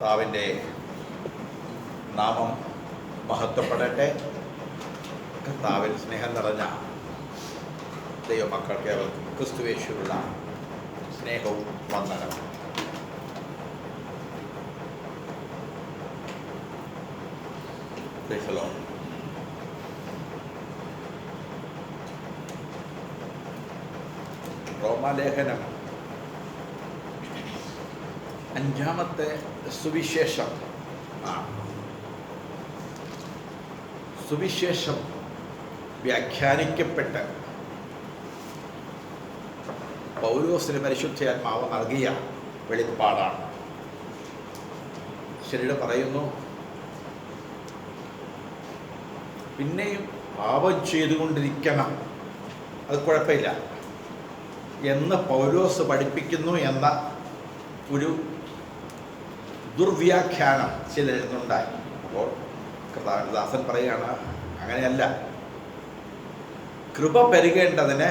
കർത്താവിൻ്റെ നാമം മഹത്വപ്പെടട്ടെ. കർത്താവിൽ സ്നേഹം നിറഞ്ഞ ദൈവമക്കൾക്ക് അവർക്കും ക്രിസ്തുവേശുവിലുള്ള സ്നേഹവും വന്ദനവും. Praise the Lord. റോമാലേഖനം 5-ാമത്തെ സുവിശേഷം സുവിശേഷം വ്യാഖ്യാനിക്കപ്പെട്ട് പൗലോസിന് പരിശുദ്ധാത്മാവ് നൽകിയ വെളിപ്പാടാണ്. ശരിയുടെ പറയുന്നു, പിന്നെയും പാപം ചെയ്തുകൊണ്ടിരിക്കണം, അത് കുഴപ്പമില്ല എന്ന് പൗലോസ് പഠിപ്പിക്കുന്നു എന്ന ഒരു ദുർവ്യാഖ്യാനം ചിലരുന്നുണ്ടായി. അപ്പോൾ കർത്താവിന്റെ പറയുകയാണ്, അങ്ങനെയല്ല. കൃപ പെരുകേണ്ടതിന്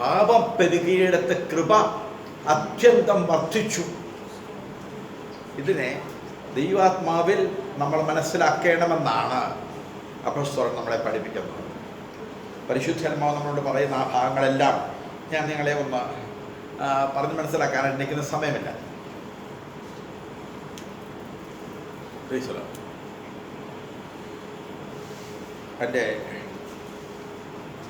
പാപം പെരുകിയിടത്ത് കൃപ അത്യന്തം വർദ്ധിച്ചു. ഇതിനെ ദൈവാത്മാവിൽ നമ്മൾ മനസ്സിലാക്കണമെന്നാണ് അപ്പോസ്തലൻ നമ്മളെ പഠിപ്പിക്കുന്നത്. പരിശുദ്ധാത്മാവ് നമ്മളോട് പറയുന്ന ആ ഭാഗങ്ങളെല്ലാം ഞാൻ നിങ്ങളെ ഒന്ന് പറഞ്ഞ് മനസ്സിലാക്കാനായിട്ട് നിൽക്കുന്ന സമയമില്ല. എൻ്റെ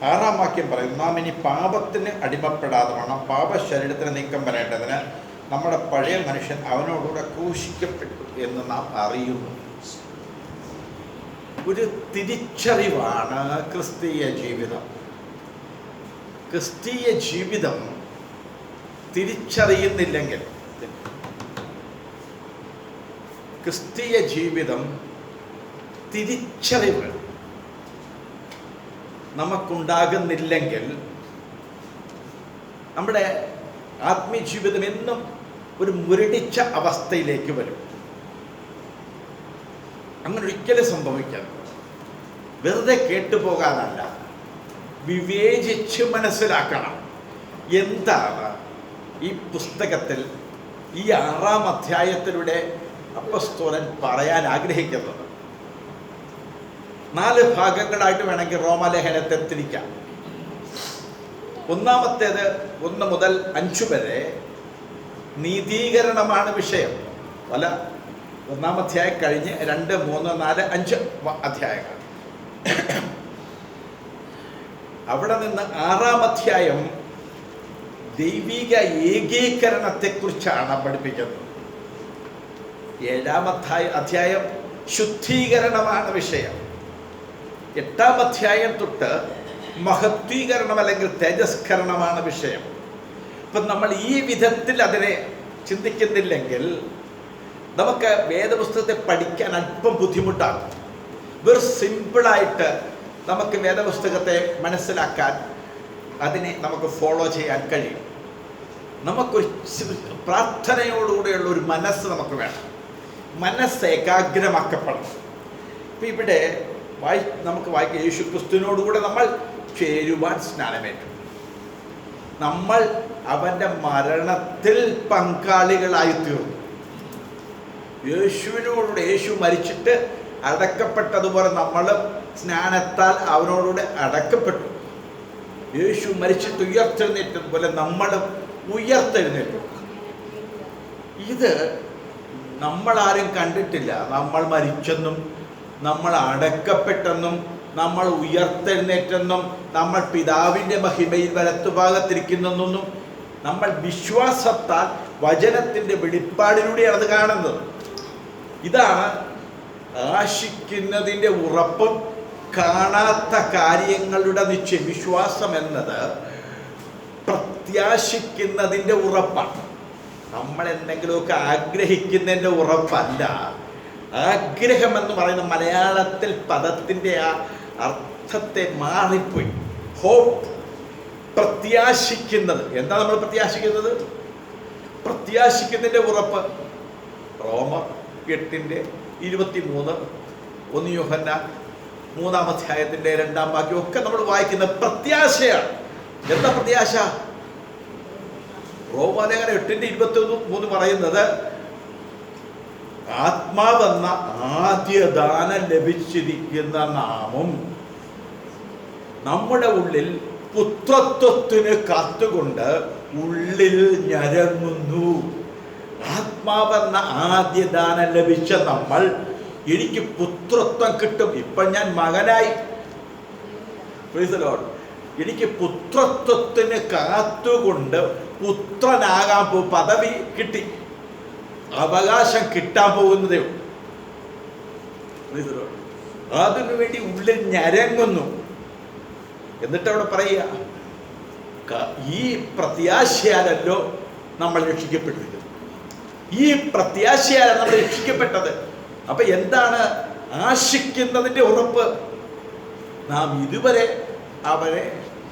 6-ാം വാക്യം പറയുന്നു, നാം ഇനി പാപത്തിന് അടിമപ്പെടാതെ വേണം പാപശരീരത്തിന് നീക്കം വരേണ്ടതിന് നമ്മുടെ പഴയ മനുഷ്യൻ അവനോടുകൂടെ ക്രൂശിക്കപ്പെട്ടു എന്ന് നാം അറിയുന്നു. ഒരു തിരിച്ചറിവാണ് ക്രിസ്തീയ ജീവിതം. ക്രിസ്തീയ ജീവിതം തിരിച്ചറിയുന്നില്ലെങ്കിൽ, ക്രിസ്തീയ ജീവിതം തിരിച്ചറിവ് നമുക്കുണ്ടാകുന്നില്ലെങ്കിൽ നമ്മുടെ ആത്മീയ ജീവിതം എന്നും ഒരു മുരടിച്ച അവസ്ഥയിലേക്ക് വരും. അങ്ങനെ ഒരിക്കലും സംഭവിക്കാം. വെറുതെ കേട്ടുപോകാനല്ല, വിവേചിച്ച് മനസ്സിലാക്കണം എന്താണ് ഈ പുസ്തകത്തിൽ ഈ 6-ാം അധ്യായത്തിലൂടെ അപ്പോസ്തലൻ പറയാൻ ആഗ്രഹിക്കുന്നത്. 4 ഭാഗങ്ങളായിട്ട് വേണമെങ്കിൽ റോമാലേഖനത്തെ തിരിക്കാം. ഒന്നാമത്തേത് 1 മുതൽ 5 വരെ നീതീകരണമാണ് വിഷയം. 1-ാം അധ്യായം കഴിഞ്ഞ് 2, 3, 4, 5 അധ്യായങ്ങൾ. അവിടെ നിന്ന് 6-ാം അധ്യായം ദൈവിക ഏകീകരണത്തെക്കുറിച്ചാണ് പഠിപ്പിക്കുന്നത്. 7-ാം അധ്യായം ശുദ്ധീകരണമാണ് വിഷയം. 8-ാം അധ്യായം തൊട്ട് മഹത്വീകരണം അല്ലെങ്കിൽ തേജസ്കരണമാണ് വിഷയം. ഇപ്പം നമ്മൾ ഈ വിധത്തിൽ അതിനെ ചിന്തിക്കുന്നില്ലെങ്കിൽ നമുക്ക് വേദപുസ്തകത്തെ പഠിക്കാൻ അല്പം ബുദ്ധിമുട്ടാണ്. വെറും സിമ്പിളായിട്ട് നമുക്ക് വേദപുസ്തകത്തെ മനസ്സിലാക്കാൻ, അതിനെ നമുക്ക് ഫോളോ ചെയ്യാൻ കഴിയും. നമുക്കൊരു പ്രാർത്ഥനയോടുകൂടെയുള്ള ഒരു മനസ്സ് നമുക്ക് വേണം. മനസ്സ് ഏകാഗ്രമാക്കപ്പെടണം. ഇപ്പം ഇവിടെ നമുക്ക് വായിക്കാം, യേശു ക്രിസ്തുവിനോടുകൂടെ നമ്മൾ ചേരുവാൻ സ്നാനമേറ്റു. നമ്മൾ അവൻ്റെ മരണത്തിൽ പങ്കാളികളായി തീർന്നു. യേശുവിനോടുകൂടെ, യേശു മരിച്ചിട്ട് അടക്കപ്പെട്ടതുപോലെ നമ്മൾ സ്നാനത്താൽ അവനോടുകൂടെ അടക്കപ്പെട്ടു. യേശു മരിച്ചിട്ട് ഉയർത്തെഴുന്നേറ്റതുപോലെ നമ്മളും ഉയർത്തെഴുന്നേറ്റു. ഇത് നമ്മളാരും കണ്ടിട്ടില്ല. നമ്മൾ മരിച്ചെന്നും നമ്മൾ അടക്കപ്പെട്ടെന്നും നമ്മൾ ഉയർത്തെഴുന്നേറ്റെന്നും നമ്മൾ പിതാവിൻ്റെ മഹിമയിൽ വലത്തുഭാഗത്തിരിക്കുന്നെന്നും നമ്മൾ വിശ്വാസത്താൽ വചനത്തിൻ്റെ വെളിപ്പാടിലൂടെയാണ് അത് കാണുന്നത്. ഇതാണ് ആശിക്കുന്നതിൻ്റെ ഉറപ്പും കാണാത്ത കാര്യങ്ങളുടെ നിശ്ചയം. വിശ്വാസം എന്നത് പ്രത്യാശിക്കുന്നതിൻ്റെ ഉറപ്പാണ്. നമ്മൾ എന്തെങ്കിലുമൊക്കെ ആഗ്രഹിക്കുന്നതിൻ്റെ ഉറപ്പല്ല. ആഗ്രഹം എന്ന് പറയുന്ന മലയാളത്തിൽ പദത്തിൻ്റെ ആ അർത്ഥത്തെ മാറിപ്പോയി. ഹോപ്പ്, പ്രത്യാശിക്കുന്നത്. എന്താ നമ്മൾ പ്രത്യാശിക്കുന്നത്? പ്രത്യാശിക്കുന്നതിൻ്റെ ഉറപ്പ്. റോമർ 8:23, 1 യോഹന്നാൻ 3-ാം അധ്യായത്തിൻ്റെ 2-ാം വാക്യം ഒക്കെ നമ്മൾ വായിക്കുന്ന പ്രത്യാശയാണ്. എന്താ പ്രത്യാശ? റോമാലേഖനം 8:23 പറയുന്നത് ആത്മാവെന്ന ആദ്യദാനം ലഭിച്ചിരിക്കുന്ന നാമും നമ്മുടെ ഉള്ളിൽ പുത്രത്വത്തിന് കാത്തുകൊണ്ട് ഉള്ളിൽ ഞരങ്ങുന്നു. ആത്മാവെന്ന ആദ്യദാനം ലഭിച്ച നമ്മൾ, എനിക്ക് പുത്രത്വം കിട്ടും, ഇപ്പം ഞാൻ മകനായി, എനിക്ക് പുത്രത്വത്തിന് കാത്തുകൊണ്ട് പുത്രനാകാൻ പദവി കിട്ടി, അവകാശം കിട്ടാൻ പോകുന്നതേ ഉള്ളൂ. അതിനു വേണ്ടി ഉള്ളിൽ ഞരങ്ങുന്നു. എന്നിട്ട് അവിടെ പറയുക, ഈ പ്രത്യാശയാലല്ലോ നമ്മൾ രക്ഷിക്കപ്പെട്ടിരിക്കുന്നത്, ഈ പ്രത്യാശയാലാണ് നമ്മൾ രക്ഷിക്കപ്പെട്ടത്. അപ്പൊ എന്താണ് ആശിക്കുന്നതിൻ്റെ ഉറപ്പ്? നാം ഇതുവരെ അവനെ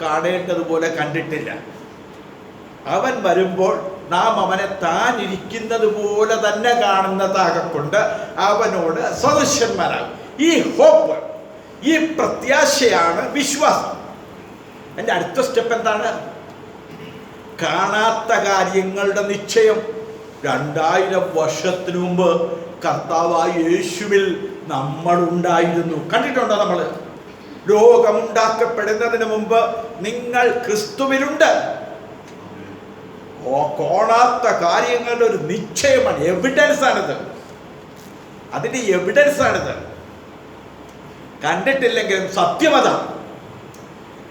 കാണേണ്ടതുപോലെ കണ്ടിട്ടില്ല. അവൻ വരുമ്പോൾ നാം അവനെ താൻ ഇരിക്കുന്നത് പോലെ തന്നെ കാണുന്നതാകൊണ്ട് അവനോട് സദൃശന്മാരാകും. ഈ ഹോപ്പ്, ഈ പ്രത്യാശയാണ് വിശ്വാസം. എൻ്റെ അടുത്ത സ്റ്റെപ്പ് എന്താണ്? കാണാത്ത കാര്യങ്ങളുടെ നിശ്ചയം. 2000 വർഷത്തിനു മുമ്പ് കർത്താവായ യേശുവിൽ നമ്മളുണ്ടായിരുന്നു. കണ്ടിട്ടുണ്ടോ? നമ്മൾ ലോകമുണ്ടാക്കപ്പെടുന്നതിന് മുമ്പ് നിങ്ങൾ ക്രിസ്തുവിലുണ്ട്. കാണാത്ത കാര്യങ്ങളുടെ ഒരു നിശ്ചയമാണ്, എവിഡൻസ് ആണിത്. അതിൻ്റെ എവിഡൻസ് ആണിത്. കണ്ടിട്ടില്ലെങ്കിലും സത്യമത.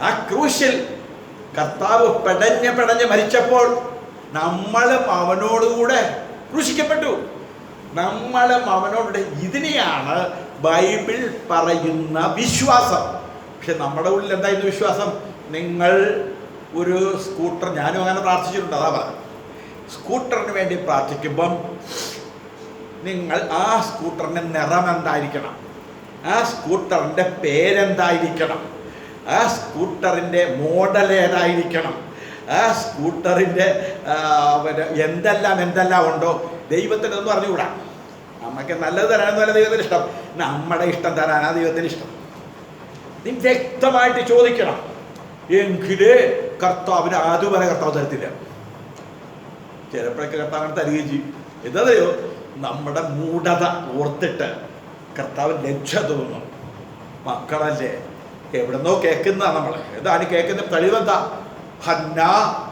ആ ക്രൂശിൽ കർത്താവ് പെടഞ്ഞ് മരിച്ചപ്പോൾ നമ്മളും അവനോടുകൂടെ ക്രൂശിക്കപ്പെട്ടു. നമ്മളും അവനോട്. ഇതിനെയാണ് ബൈബിൾ പറയുന്ന വിശ്വാസം. പക്ഷെ നമ്മുടെ ഉള്ളിൽ എന്തായിരുന്നു വിശ്വാസം? നിങ്ങൾ ഒരു സ്കൂട്ടർ, ഞാനും അങ്ങനെ പ്രാർത്ഥിച്ചിട്ടുണ്ട്, അതാ പറഞ്ഞു. സ്കൂട്ടറിന് വേണ്ടി പ്രാർത്ഥിക്കുമ്പം നിങ്ങൾ ആ സ്കൂട്ടറിൻ്റെ നിറം എന്തായിരിക്കണം, ആ സ്കൂട്ടറിൻ്റെ പേരെന്തായിരിക്കണം, ആ സ്കൂട്ടറിൻ്റെ മോഡൽ ഏതായിരിക്കണം, ആ സ്കൂട്ടറിൻ്റെ എന്തെല്ലാം ഉണ്ടോ, ദൈവത്തിനൊന്നും പറഞ്ഞുകൂടാ. നമുക്ക് നല്ലത് തരാനൊന്നുമല്ല ദൈവത്തിന് ഇഷ്ടം, നമ്മുടെ ഇഷ്ടം തരാനാ ദൈവത്തിന് ഇഷ്ടം. നീ വ്യക്തമായിട്ട് ചോദിക്കണം. എങ്കിലേ കർത്താവിന് അതുവരെ കർത്താവ് തരത്തില്ല. ചിലപ്പോഴൊക്കെ കർത്താവിന് തരികയും ചെയ്യും. എന്തായോ നമ്മുടെ മൂഢത ഓർത്തിട്ട് കർത്താവ് ലജ്ജ തോന്നും. മക്കളല്ലേ, എവിടെന്നോ കേൾക്കുന്ന നമ്മൾ എന്താണ് കേൾക്കുന്ന കഴിവെന്താ? ഹന്ന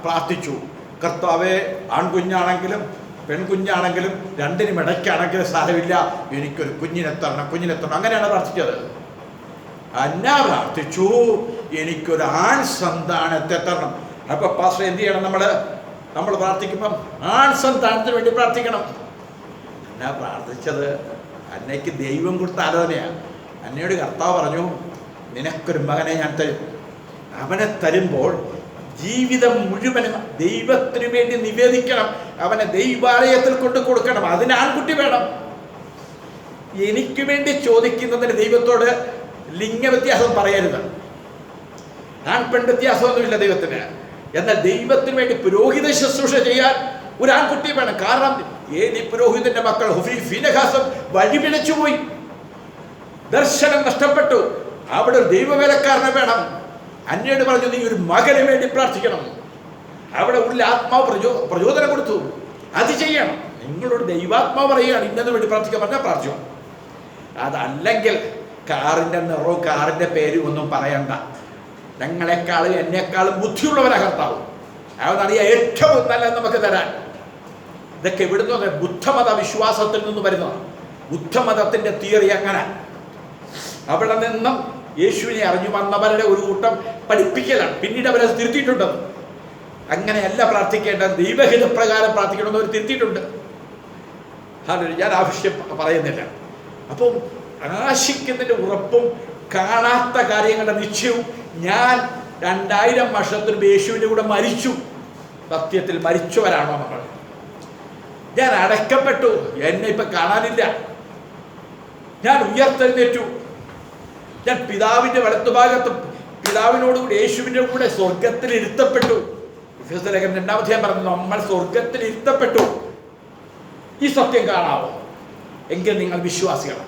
പ്രാർത്ഥിച്ചു, കർത്താവെ ആൺകുഞ്ഞാണെങ്കിലും പെൺകുഞ്ഞാണെങ്കിലും രണ്ടിനും ഇടയ്ക്കാണെങ്കിലും സാരമില്ല, എനിക്കൊരു കുഞ്ഞിനെ തരണം. അങ്ങനെയാണ് പ്രാർത്ഥിച്ചത്. ഹന്ന പ്രാർത്ഥിച്ചു, എനിക്കൊരു ആൺ സന്താനത്തെ തരണം. അപ്പൊ പാസ്റ്റർ എന്ത് ചെയ്യണം? നമ്മൾ പ്രാർത്ഥിക്കുമ്പം ആൺ സന്താനത്തിന് വേണ്ടി പ്രാർത്ഥിക്കണം. അന്ന പ്രാർത്ഥിച്ചത് അന്നയ്ക്ക് ദൈവം കൊടുത്ത ആലോചനയാണ്. അന്നയോട് കർത്താവ് പറഞ്ഞു, നിനക്കൊരു മകനെ ഞാൻ തരും. അവനെ തരുമ്പോൾ ജീവിതം മുഴുവനും ദൈവത്തിന് വേണ്ടി നിവേദിക്കണം. അവനെ ദൈവാലയത്തിൽ കൊണ്ട് കൊടുക്കണം. അതിന് ആൺകുട്ടി വേണം. എനിക്ക് വേണ്ടി ചോദിക്കുന്നതിന് ദൈവത്തോട് ലിംഗവ്യത്യാസം പറയരുത്. ആൺ പെൺ വ്യത്യാസമൊന്നുമില്ല ദൈവത്തിന്. എന്നാൽ ദൈവത്തിന് വേണ്ടി പുരോഹിത ശുശ്രൂഷ ചെയ്യാൻ ഒരു ആൺകുട്ടി വേണം. കാരണം ഏലി പുരോഹിതന്റെ മക്കൾ ഹോഫ്നി ഫീനഹാസും വഴിപിഴച്ചുപോയി, ദർശനം നഷ്ടപ്പെട്ടു. അവിടെ ഒരു ദൈവവേലക്കാരനെ വേണം. അന്നയോട് പറഞ്ഞു, നീ ഒരു മകന് വേണ്ടി പ്രാർത്ഥിക്കണം. അവിടെ ഉള്ളിൽ ആത്മാവ് പ്രചോദനം കൊടുത്തു, അത് ചെയ്യണം. നിങ്ങളോട് ദൈവാത്മാവ് പറയുകയാണ് ഇന്നതിന് വേണ്ടി പ്രാർത്ഥിക്കാൻ പറഞ്ഞാൽ പ്രാർത്ഥിച്ചു. അതല്ലെങ്കിൽ കാറിൻ്റെ നിറവും കാറിൻ്റെ പേരും ഒന്നും പറയണ്ട. ഞങ്ങളെക്കാളും എന്നെക്കാളും ബുദ്ധിയുള്ളവരാ കർത്താവ്. അതാണ് ഏറ്റവും നല്ലത് നമുക്ക് തരാൻ. ഇതൊക്കെ എവിടുന്ന്? ബുദ്ധമത വിശ്വാസത്തിൽ നിന്ന് വരുന്നതാണ്. ബുദ്ധമതത്തിൻ്റെ തിയറി അങ്ങനെ. അവിടെ നിന്നും യേശുവിനെ അറിഞ്ഞു വന്നവരുടെ ഒരു കൂട്ടം പഠിപ്പിക്കലാണ്. പിന്നീട് അവരത് തിരുത്തിയിട്ടുണ്ട്. അങ്ങനെയല്ല പ്രാർത്ഥിക്കേണ്ടത്, ദൈവഹിതപ്രകാരം പ്രാർത്ഥിക്കണമെന്ന് അവർ തിരുത്തിയിട്ടുണ്ട്. അതൊരു ഞാൻ ആവശ്യം പറയുന്നില്ല. അപ്പം ആശിക്കുന്നതിൻ്റെ ഉറപ്പും കാണാത്ത കാര്യങ്ങളുടെ നിശ്ചയവും. ഞാൻ 2000 വർഷത്തിന് യേശുവിൻ്റെ കൂടെ മരിച്ചു. സത്യത്തിൽ മരിച്ചവരാണോ നമ്മൾ? ഞാൻ അടക്കപ്പെട്ടു, എന്നെ ഇപ്പം കാണാനില്ല. ഞാൻ ഉയർത്തെഴുന്നേറ്റു. ഞാൻ പിതാവിൻ്റെ വലത്തുഭാഗത്ത് പിതാവിനോടുകൂടി യേശുവിൻ്റെ കൂടെ സ്വർഗത്തിൽ ഇരുത്തപ്പെട്ടു. എഫെസ്യർ 2 ഞാൻ പറഞ്ഞു, നമ്മൾ സ്വർഗത്തിൽ ഇരുത്തപ്പെട്ടു. ഈ സത്യം കാണാവോ? എങ്കിൽ നിങ്ങൾ വിശ്വാസികളാണ്.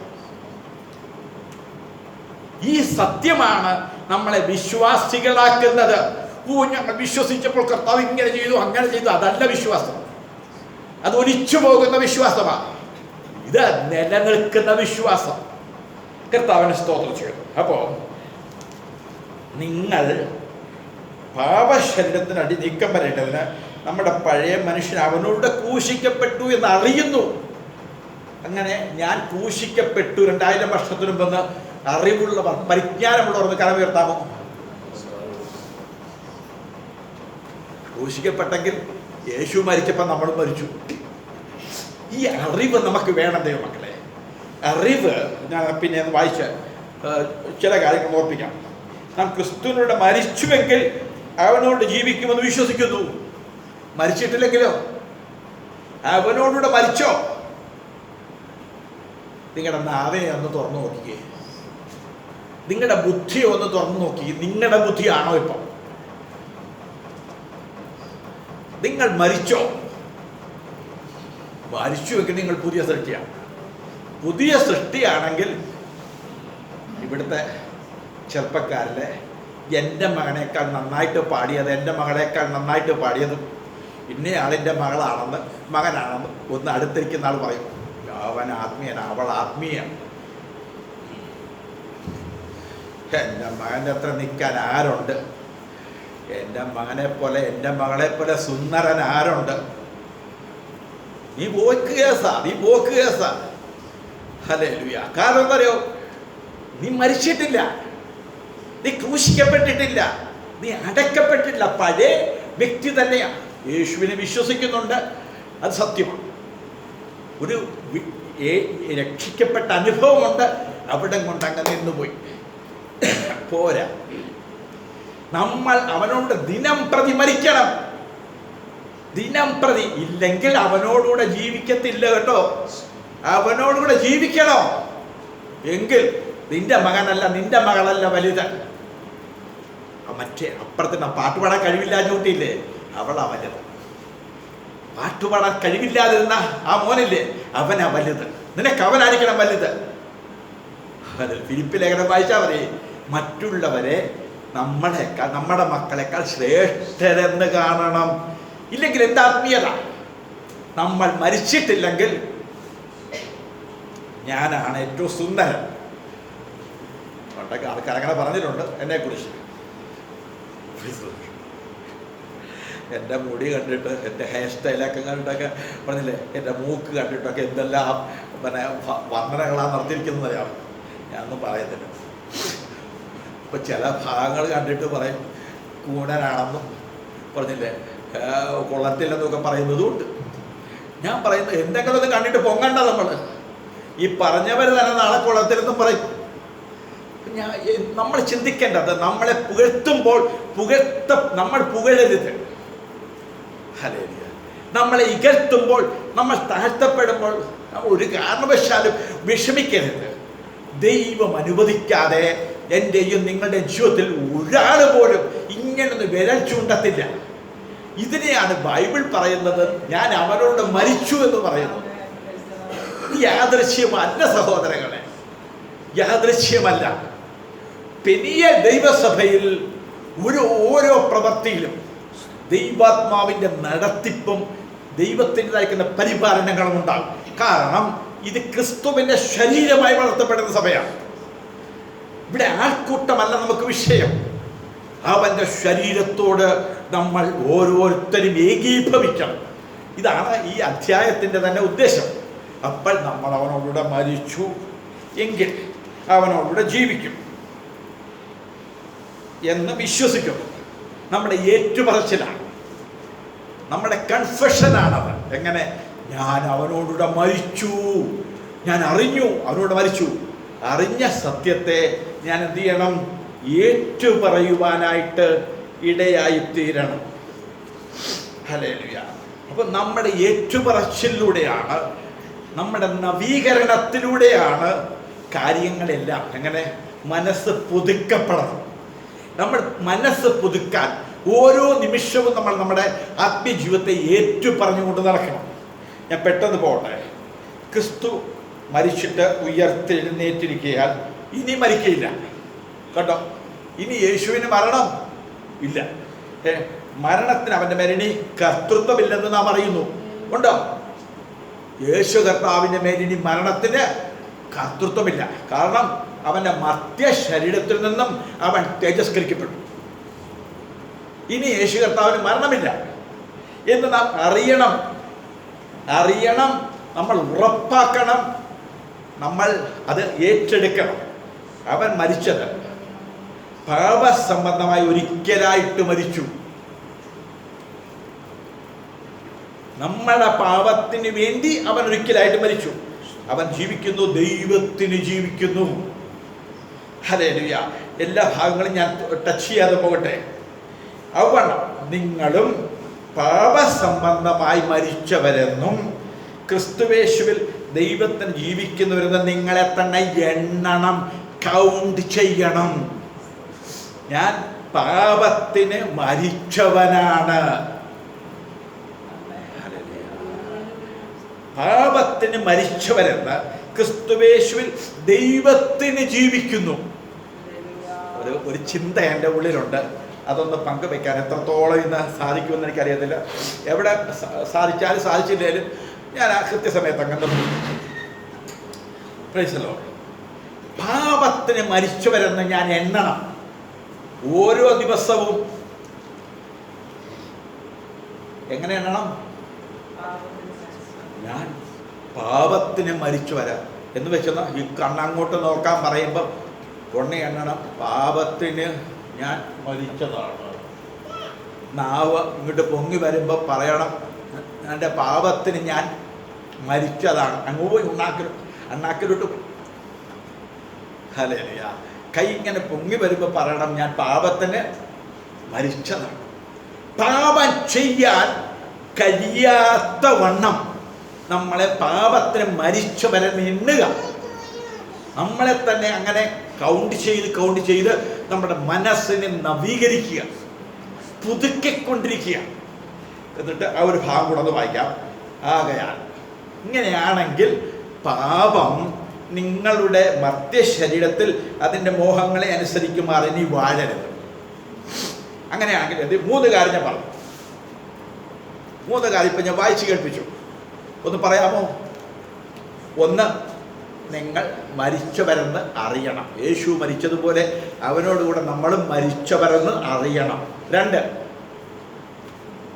ഈ സത്യമാണ് നമ്മളെ വിശ്വാസികളാക്കുന്നത്. ഞങ്ങൾ വിശ്വസിച്ചപ്പോൾ കർത്താവ് ഇങ്ങനെ ചെയ്തു അങ്ങനെ ചെയ്തു, അതല്ല വിശ്വാസം. അത് ഒലിച്ചു പോകുന്ന വിശ്വാസമാണ്. ഇത് നിലനിൽക്കുന്ന വിശ്വാസം. കർത്താവിനെ സ്തോത്രം ചെയ്യുന്നു. അപ്പോൾ നിങ്ങൾ പാപശരീരത്തിന് അടി നീക്കം വരേണ്ടതിന് നമ്മുടെ പഴയ മനുഷ്യൻ അവനോട് ക്രൂശിക്കപ്പെട്ടു എന്ന് അറിയുന്നു. അങ്ങനെ ഞാൻ ക്രൂശിക്കപ്പെട്ടു 2000 വർഷത്തിനു മുമ്പെന്ന് അറിവുള്ളവർ, പരിജ്ഞാനമുള്ളവർ കരം ഉയർത്താമോ? ക്രൂശിക്കപ്പെട്ടെങ്കിൽ യേശു മരിച്ചപ്പോൾ നമ്മൾ മരിച്ചു. ഈ അറിവ് നമുക്ക് വേണം ദൈവമക്കളെ. അറിവ് ഞാൻ പിന്നെ വായിച്ച ചില കാര്യങ്ങൾ ഓർപ്പിക്കാം. നാം ക്രിസ്തുവിനോട് മരിച്ചുവെങ്കിൽ അവനോട് ജീവിക്കുമെന്ന് വിശ്വസിക്കുന്നു. മരിച്ചിട്ടില്ലെങ്കിലോ? അവനോടുകൂടെ മരിച്ചോ? നിങ്ങളുടെ നാവിനെ ഒന്ന് തുറന്നു നോക്കിക്കേ, നിങ്ങളുടെ ബുദ്ധിയെ ഒന്ന് തുറന്നു നോക്കി. നിങ്ങളുടെ ബുദ്ധിയാണോ ഇപ്പം? നിങ്ങൾ മരിച്ചോ? മരിച്ചുവെങ്കിൽ നിങ്ങൾ പുതിയ സൃഷ്ടിയാണ്. പുതിയ സൃഷ്ടിയാണെങ്കിൽ ഇവിടുത്തെ ചെറുപ്പക്കാരിലെ എൻ്റെ മകനേക്കാൾ നന്നായിട്ട് പാടിയത്, എൻ്റെ മകളേക്കാൾ നന്നായിട്ട് പാടിയതും ഇന്നയാളിൻ്റെ മകളാണെന്ന്, മകനാണെന്ന് ഒന്ന് അടുത്തിരിക്കുന്ന ആൾ പറയും, അവൻ ആത്മീയൻ, അവൾ ആത്മീയ. എൻ്റെ മകൻ്റെ അത്ര നിൽക്കാൻ ആരുണ്ട്? എൻ്റെ മകനെ പോലെ, എൻ്റെ മകളെ പോലെ സുന്ദരൻ ആരുണ്ട്? നീ പോക്ക് കേസാ. ഹല്ലേലൂയ. കാരണം എന്താ അറിയോ? നീ മരിച്ചിട്ടില്ല, നീ ക്രൂശിക്കപ്പെട്ടിട്ടില്ല, നീ അടക്കപ്പെട്ടില്ല. പഴയ വ്യക്തി തന്നെയാണ്. യേശുവിനെ വിശ്വസിക്കുന്നുണ്ട്, അത് സത്യമാണ്. ഒരു രക്ഷിക്കപ്പെട്ട അനുഭവമുണ്ട്, അവിടെ കൊണ്ട് അങ്ങ് നിന്നുപോയി പോരാ. നമ്മൾ അവനോട് ദിനം പ്രതി മരിക്കണം. ദിനം പ്രതി, ഇല്ലെങ്കിൽ അവനോടുകൂടെ ജീവിക്കത്തില്ല കേട്ടോ. അവനോടുകൂടെ ജീവിക്കണോ? എങ്കിൽ നിന്റെ മകനല്ല, നിന്റെ മകളല്ല വലുത്. മറ്റേ അപ്പുറത്തിന് പാട്ടുപാടാൻ കഴിവില്ലാഞ്ഞൂട്ടില്ലേ, അവളാ വലുത്. പാട്ടുപാടാൻ കഴിവില്ലാതിരുന്ന ആ മോനില്ലേ, അവനാ വലുത്. നിനക്ക് അവനായിരിക്കണം വലുത്. ഫിലിപ്പ് ലേഖനം വായിച്ചാൽ മതി, മറ്റുള്ളവരെ നമ്മളെക്കാൾ, നമ്മുടെ മക്കളെക്കാൾ ശ്രേഷ്ഠരെന്ന് കാണണം. ഇല്ലെങ്കിൽ എന്താ ആത്മീയത? നമ്മൾ മരിച്ചിട്ടില്ലെങ്കിൽ ഞാനാണ് ഏറ്റവും സുന്ദരൻ. പണ്ടൊക്കെ ആൾക്കാർ അങ്ങനെ പറഞ്ഞിട്ടുണ്ട് എന്നെ കുറിച്ച്. എൻ്റെ മുടി കണ്ടിട്ട്, എൻ്റെ ഹെയർ സ്റ്റൈലൊക്കെ കണ്ടിട്ടൊക്കെ പറഞ്ഞില്ലേ, എൻ്റെ മൂക്ക് കണ്ടിട്ടൊക്കെ എന്തെല്ലാം പിന്നെ വർണ്ണനകളാണ് നടത്തിയിരിക്കുന്നത് അറിയാം. ഞാനൊന്നും പറയുന്നില്ല. ഇപ്പം ചില ഭാഗങ്ങൾ കണ്ടിട്ട് പറയും കൂണനാണെന്നും പറഞ്ഞില്ലേ, കൊള്ളത്തില്ലെന്നൊക്കെ പറയുന്നതുകൊണ്ട് ഞാൻ പറയുന്നത് എന്തെങ്കിലും ഒന്ന് കണ്ടിട്ട് പൊങ്ങണ്ട. ഈ പറഞ്ഞവർ തന്നെ നാളെ കൊള്ളത്തില്ലെന്നും പറയും. നമ്മൾ ചിന്തിക്കേണ്ടത്, നമ്മളെ പുകഴ്ത്തുമ്പോൾ നമ്മൾ പുകഴരുത്. ഹല്ലേലൂയ. നമ്മളെ ഇകഴ്ത്തുമ്പോൾ, നമ്മൾ താഴ്ത്തപ്പെടുമ്പോൾ ഒരു കാരണവശാലും വിഷമിക്കരുത്. ദൈവം അനുവദിക്കാതെ എൻ്റെയും നിങ്ങളുടെ ജീവിതത്തിൽ ഒരാൾ പോലും ഇങ്ങനൊന്ന് വിരൽ ചൂണ്ടത്തില്ല. ഇതിനെയാണ് ബൈബിൾ പറയുന്നത്, ഞാൻ അവനോട് മരിച്ചു എന്ന് പറയുന്നത്. യാദൃശ്യമല്ല സഹോദരങ്ങളെ, യാദൃശ്യമല്ല. പെരിയ ദൈവസഭയിൽ ഓരോ പ്രവൃത്തിയിലും ദൈവാത്മാവിൻ്റെ നടത്തിപ്പും ദൈവത്തിൻ്റെതായിരിക്കുന്ന പരിപാലനങ്ങളും ഉണ്ടാകും. കാരണം ഇത് ക്രിസ്തുവിൻ്റെ ശരീരമായി വളർത്തപ്പെടുന്ന സഭയാണ്. ഇവിടെ ആൾക്കൂട്ടമല്ല നമുക്ക് വിഷയം. അവൻ്റെ ശരീരത്തോട് നമ്മൾ ഓരോരുത്തരും ഏകീഭവിക്കണം. ഇതാണ് ഈ അധ്യായത്തിൻ്റെ തന്നെ ഉദ്ദേശം. അപ്പോൾ നമ്മൾ അവനോടുകൂടെ മരിച്ചു എങ്കിൽ അവനോടുകൂടെ ജീവിക്കും എന്ന് വിശ്വസിക്കുന്നു. നമ്മുടെ ഏറ്റുപറച്ചിലാണ്, നമ്മുടെ കൺഫെഷനാണത്. എങ്ങനെ? ഞാൻ അവനോടുകൂടെ മരിച്ചു, ഞാൻ അറിഞ്ഞു, അവനോട് മരിച്ചു. അറിഞ്ഞ സത്യത്തെ ഞാൻ എന്ത് ചെയ്യണം? ഏറ്റുപറയുവാനായിട്ട് ഇടയായിത്തീരണം. ഹല്ലേലൂയ. അപ്പം നമ്മുടെ ഏറ്റുപറച്ചിലൂടെയാണ്, നമ്മുടെ നവീകരണത്തിലൂടെയാണ് കാര്യങ്ങളെല്ലാം എങ്ങനെ മനസ്സ് പുതുക്കപ്പെടണം. നമ്മൾ മനസ്സ് പുതുക്കാൻ ഓരോ നിമിഷവും നമ്മൾ നമ്മുടെ ആത്മീയ ജീവിതത്തെ ഏറ്റുപറഞ്ഞുകൊണ്ട് നടക്കണം. ഞാൻ പെട്ടെന്ന് പോകട്ടെ. ക്രിസ്തു മരിച്ചിട്ട് ഉയർത്തെഴുന്നേറ്റിരിക്കയാൽ ഇനി മരിക്കയില്ല കേട്ടോ. ഇനി യേശുവിന് മരണം ഇല്ല. മരണത്തിന് അവൻ്റെ മേലിനി കർത്തൃത്വമില്ലെന്ന് നാം അറിയുന്നു. ഉണ്ടോ? യേശു കർത്താവിൻ്റെ മേൽ ഇനി മരണത്തിന് കർത്തൃത്വമില്ല. കാരണം അവൻ്റെ മർത്യ ശരീരത്തിൽ നിന്നും അവൻ തേജസ്കരിക്കപ്പെട്ടു. ഇനി യേശു കർത്താവിന് മരണമില്ല എന്ന് നാം അറിയണം, നമ്മൾ ഉറപ്പാക്കണം, നമ്മൾ അത് ഏറ്റെടുക്കണം. അവൻ മരിച്ചത് പാപസംബന്ധമായി ഒരിക്കലായിട്ട് മരിച്ചു. നമ്മുടെ പാപത്തിന് വേണ്ടി അവൻ ഒരിക്കലായിട്ട് മരിച്ചു. അവൻ ജീവിക്കുന്നു, ദൈവത്തിന് ജീവിക്കുന്നു. ഹല്ലേലൂയ. എല്ലാ ഭാഗങ്ങളും ഞാൻ ടച്ച് ചെയ്യാതെ പോകട്ടെ. അവണ്ണം നിങ്ങളും പാപസംബന്ധമായി മരിച്ചവരെന്നും ക്രിസ്തുവേശുവിൽ ദൈവത്തിന് ജീവിക്കുന്നവരെന്നും നിങ്ങളെ തന്നെ എണ്ണണം, കൗണ്ട് ചെയ്യണം. ഞാൻ പാപത്തിന് മരിച്ചവനാണ്. പാപത്തിന് മരിച്ചവരെന്ന് ക്രിസ്തുവേശുവിൽ ദൈവത്തിന് ജീവിക്കുന്നു. ഒരു ചിന്ത എൻ്റെ ഉള്ളിലുണ്ട്, അതൊന്ന് പങ്കുവെക്കാൻ. എത്രത്തോളം ഇന്ന് സാധിക്കുമെന്ന് എനിക്കറിയത്തില്ല. എവിടെ സാധിച്ചാലും സാധിച്ചില്ലേലും ഞാൻ ആ കൃത്യസമയത്ത് അങ്ങനെ പ്രൈസലോ. പാപത്തിന് മരിച്ചവരെന്ന് ഞാൻ എണ്ണണം. ഓരോ ദിവസവും എങ്ങനെ എണ്ണണം? ഞാൻ പാപത്തിന് മരിച്ചു വരാം എന്ന് വെച്ചെന്നാൽ ഈ കണ്ണങ്ങോട്ട് നോക്കാൻ പറയുമ്പോൾ കൊണ്ണ എണ്ണണം. പാപത്തിന് ഞാൻ മരിച്ചതാണ്. നാവ് ഇങ്ങോട്ട് പൊങ്ങി വരുമ്പോൾ പറയണം, എൻ്റെ പാപത്തിന് ഞാൻ മരിച്ചതാണ്. അങ്ങോട്ട് അണ്ണാക്കിലോട്ട് ഹല്ലേലൂയ. കൈ ഇങ്ങനെ പൊങ്ങി വരുമ്പോൾ പറയണം, ഞാൻ പാപത്തിന് മരിച്ചതാണ്. പാപം ചെയ്യാൻ കഴിയാത്ത വണ്ണം നമ്മളെ പാപത്തിന് മരിച്ചവരെ എണ്ണുക. നമ്മളെ തന്നെ അങ്ങനെ കൗണ്ട് ചെയ്ത് നമ്മുടെ മനസ്സിനെ നവീകരിക്കുക, പുതുക്കിക്കൊണ്ടിരിക്കുക. എന്നിട്ട് ആ ഒരു ഭാഗം കൂടെ ഒന്ന് വായിക്കാം. ആകയാൽ ഇങ്ങനെയാണെങ്കിൽ പാപം നിങ്ങളുടെ മർത്യശരീരത്തിൽ അതിൻ്റെ മോഹങ്ങളെ അനുസരിക്കുമാർ ഇനി വാഴരുത്. അങ്ങനെയാണെങ്കിൽ അത് 3 കാര്യം ഞാൻ പറഞ്ഞു. 3 കാര്യം ഇപ്പം ഞാൻ വായിച്ച് കേൾപ്പിച്ചു. ഒന്ന് പറയാമോ? 1, നിങ്ങൾ മരിച്ചവരെന്ന് അറിയണം. യേശു മരിച്ചതുപോലെ അവനോടുകൂടെ നമ്മളും മരിച്ചവരെന്ന് അറിയണം. 2,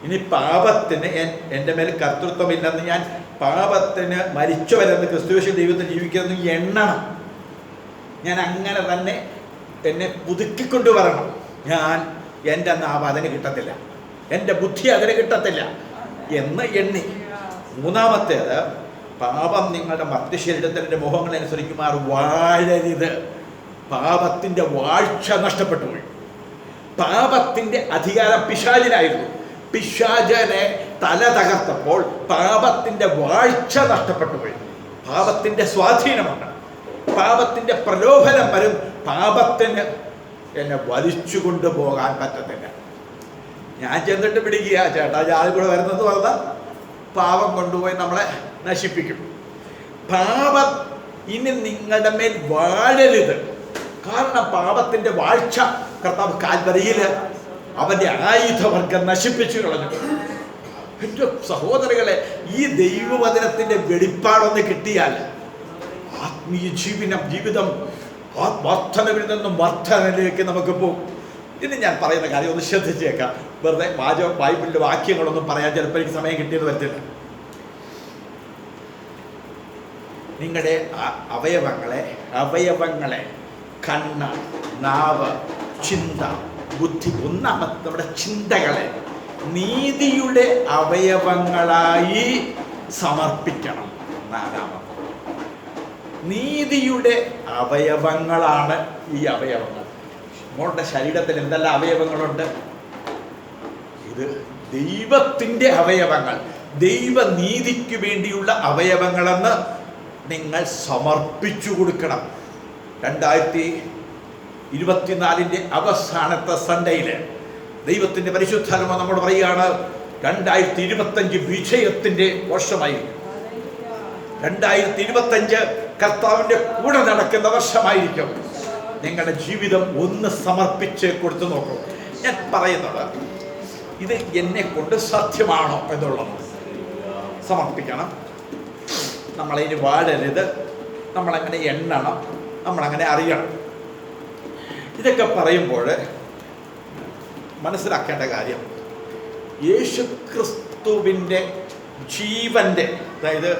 ഇനി പാപത്തിന് എൻ്റെ മേൽ കർത്തൃത്വമില്ലെന്ന് ഞാൻ പാപത്തിന് മരിച്ചവരെന്ന് ക്രിസ്തുവേശു ദൈവത്തിൽ ജീവിക്കുന്നത് എണ്ണണം. ഞാൻ അങ്ങനെ തന്നെ എന്നെ പുതുക്കിക്കൊണ്ടു വരണം. എൻ്റെ നാവ് അതിന് കിട്ടത്തില്ല, എൻ്റെ ബുദ്ധി അതിന് കിട്ടത്തില്ല എന്ന് എണ്ണി. 3, പാപം നിങ്ങളുടെ മർത്യശരീരത്തിൻ്റെ മോഹങ്ങളനുസരിക്കുമാർ വാഴരുത്. പാപത്തിൻ്റെ വാഴ്ച നഷ്ടപ്പെട്ടു പോയി. പാപത്തിൻ്റെ അധികാരം പിശാചിനായിരുന്നു. പിശാചനെ തല തകർത്തപ്പോൾ പാപത്തിൻ്റെ വാഴ്ച നഷ്ടപ്പെട്ടു പോയി. പാപത്തിൻ്റെ സ്വാധീനമുണ്ട്, പാപത്തിൻ്റെ പ്രലോഭനം വരും. പാപത്തിന് എന്നെ വലിച്ചു കൊണ്ടുപോകാൻ പറ്റത്തില്ല. ഞാൻ ചെന്നിട്ട് പിടിക്കുക, ചേട്ടാ ഞാൻ കൂടെ വരുന്നത് പറഞ്ഞാൽ പാപം കൊണ്ടുപോയി നമ്മളെ നശിപ്പിക്കും. പാപം ഇനി നിങ്ങളുടെ മേൽ വാഴരുത്. കാരണം പാപത്തിൻ്റെ വാഴ്ച കർത്താവ് കാൽവരിയിൽ അവൻ്റെ ആയുധവർഗം നശിപ്പിച്ചു കളഞ്ഞു. എൻ്റെ സഹോദരങ്ങളെ, ഈ ദൈവവചനത്തിൻ്റെ വെളിപ്പാടൊന്ന് കിട്ടിയാൽ ആത്മീയ ജീവിതം വർധനവിൽ നിന്നും വർധനയിലേക്ക് നമുക്ക് പോകും. ഇനി ഞാൻ പറയുന്ന കാര്യം ഒന്ന് ശ്രദ്ധിച്ചേക്കാം. വെറുതെ ബൈബിളിൻ്റെ വാക്യങ്ങളൊന്നും പറയാൻ ചിലപ്പോൾ എനിക്ക് സമയം കിട്ടിയത് വരത്തില്ല. നിങ്ങളുടെ അവയവങ്ങളെ കണ്ണ്, നാവ്, ചിന്ത, ബുദ്ധി, ഒന്നാമത്തെ നമ്മുടെ ചിന്തകളെ നീതിയുടെ അവയവങ്ങളായി സമർപ്പിക്കണം. 4, നീതിയുടെ അവയവങ്ങളാണ് ഈ അവയവങ്ങൾ. നമ്മളുടെ ശരീരത്തിൽ എന്തെല്ലാം അവയവങ്ങളുണ്ട്? ഇത് ദൈവത്തിൻ്റെ അവയവങ്ങൾ, ദൈവനീതിക്ക് വേണ്ടിയുള്ള അവയവങ്ങളെന്ന് നിങ്ങൾ സമർപ്പിച്ചു കൊടുക്കണം. 2024 അവസാനത്തെ സൺഡേയിൽ ദൈവത്തിൻ്റെ പരിശുദ്ധാത്മ നമ്മോട് പറയുകയാണ്, 2025 വിജയത്തിൻ്റെ വർഷമായിരിക്കും. 2025 കർത്താവിൻ്റെ കൂടെ നടക്കുന്ന വർഷമായിരിക്കും. നിങ്ങളുടെ ജീവിതം ഒന്ന് സമർപ്പിച്ച് കൊടുത്തു നോക്കൂ. ഞാൻ പറയുന്നത് ഇത് എന്നെ കൊണ്ട് സാധ്യമാണോ എന്നുള്ളത് സമർപ്പിക്കണം. നമ്മളതിന് വാഴരുത്, നമ്മളങ്ങനെ എണ്ണണം, നമ്മളങ്ങനെ അറിയണം. ഇതൊക്കെ പറയുമ്പോൾ മനസ്സിലാക്കേണ്ട കാര്യം, യേശു ക്രിസ്തുവിൻ്റെ ജീവൻ്റെ, അതായത്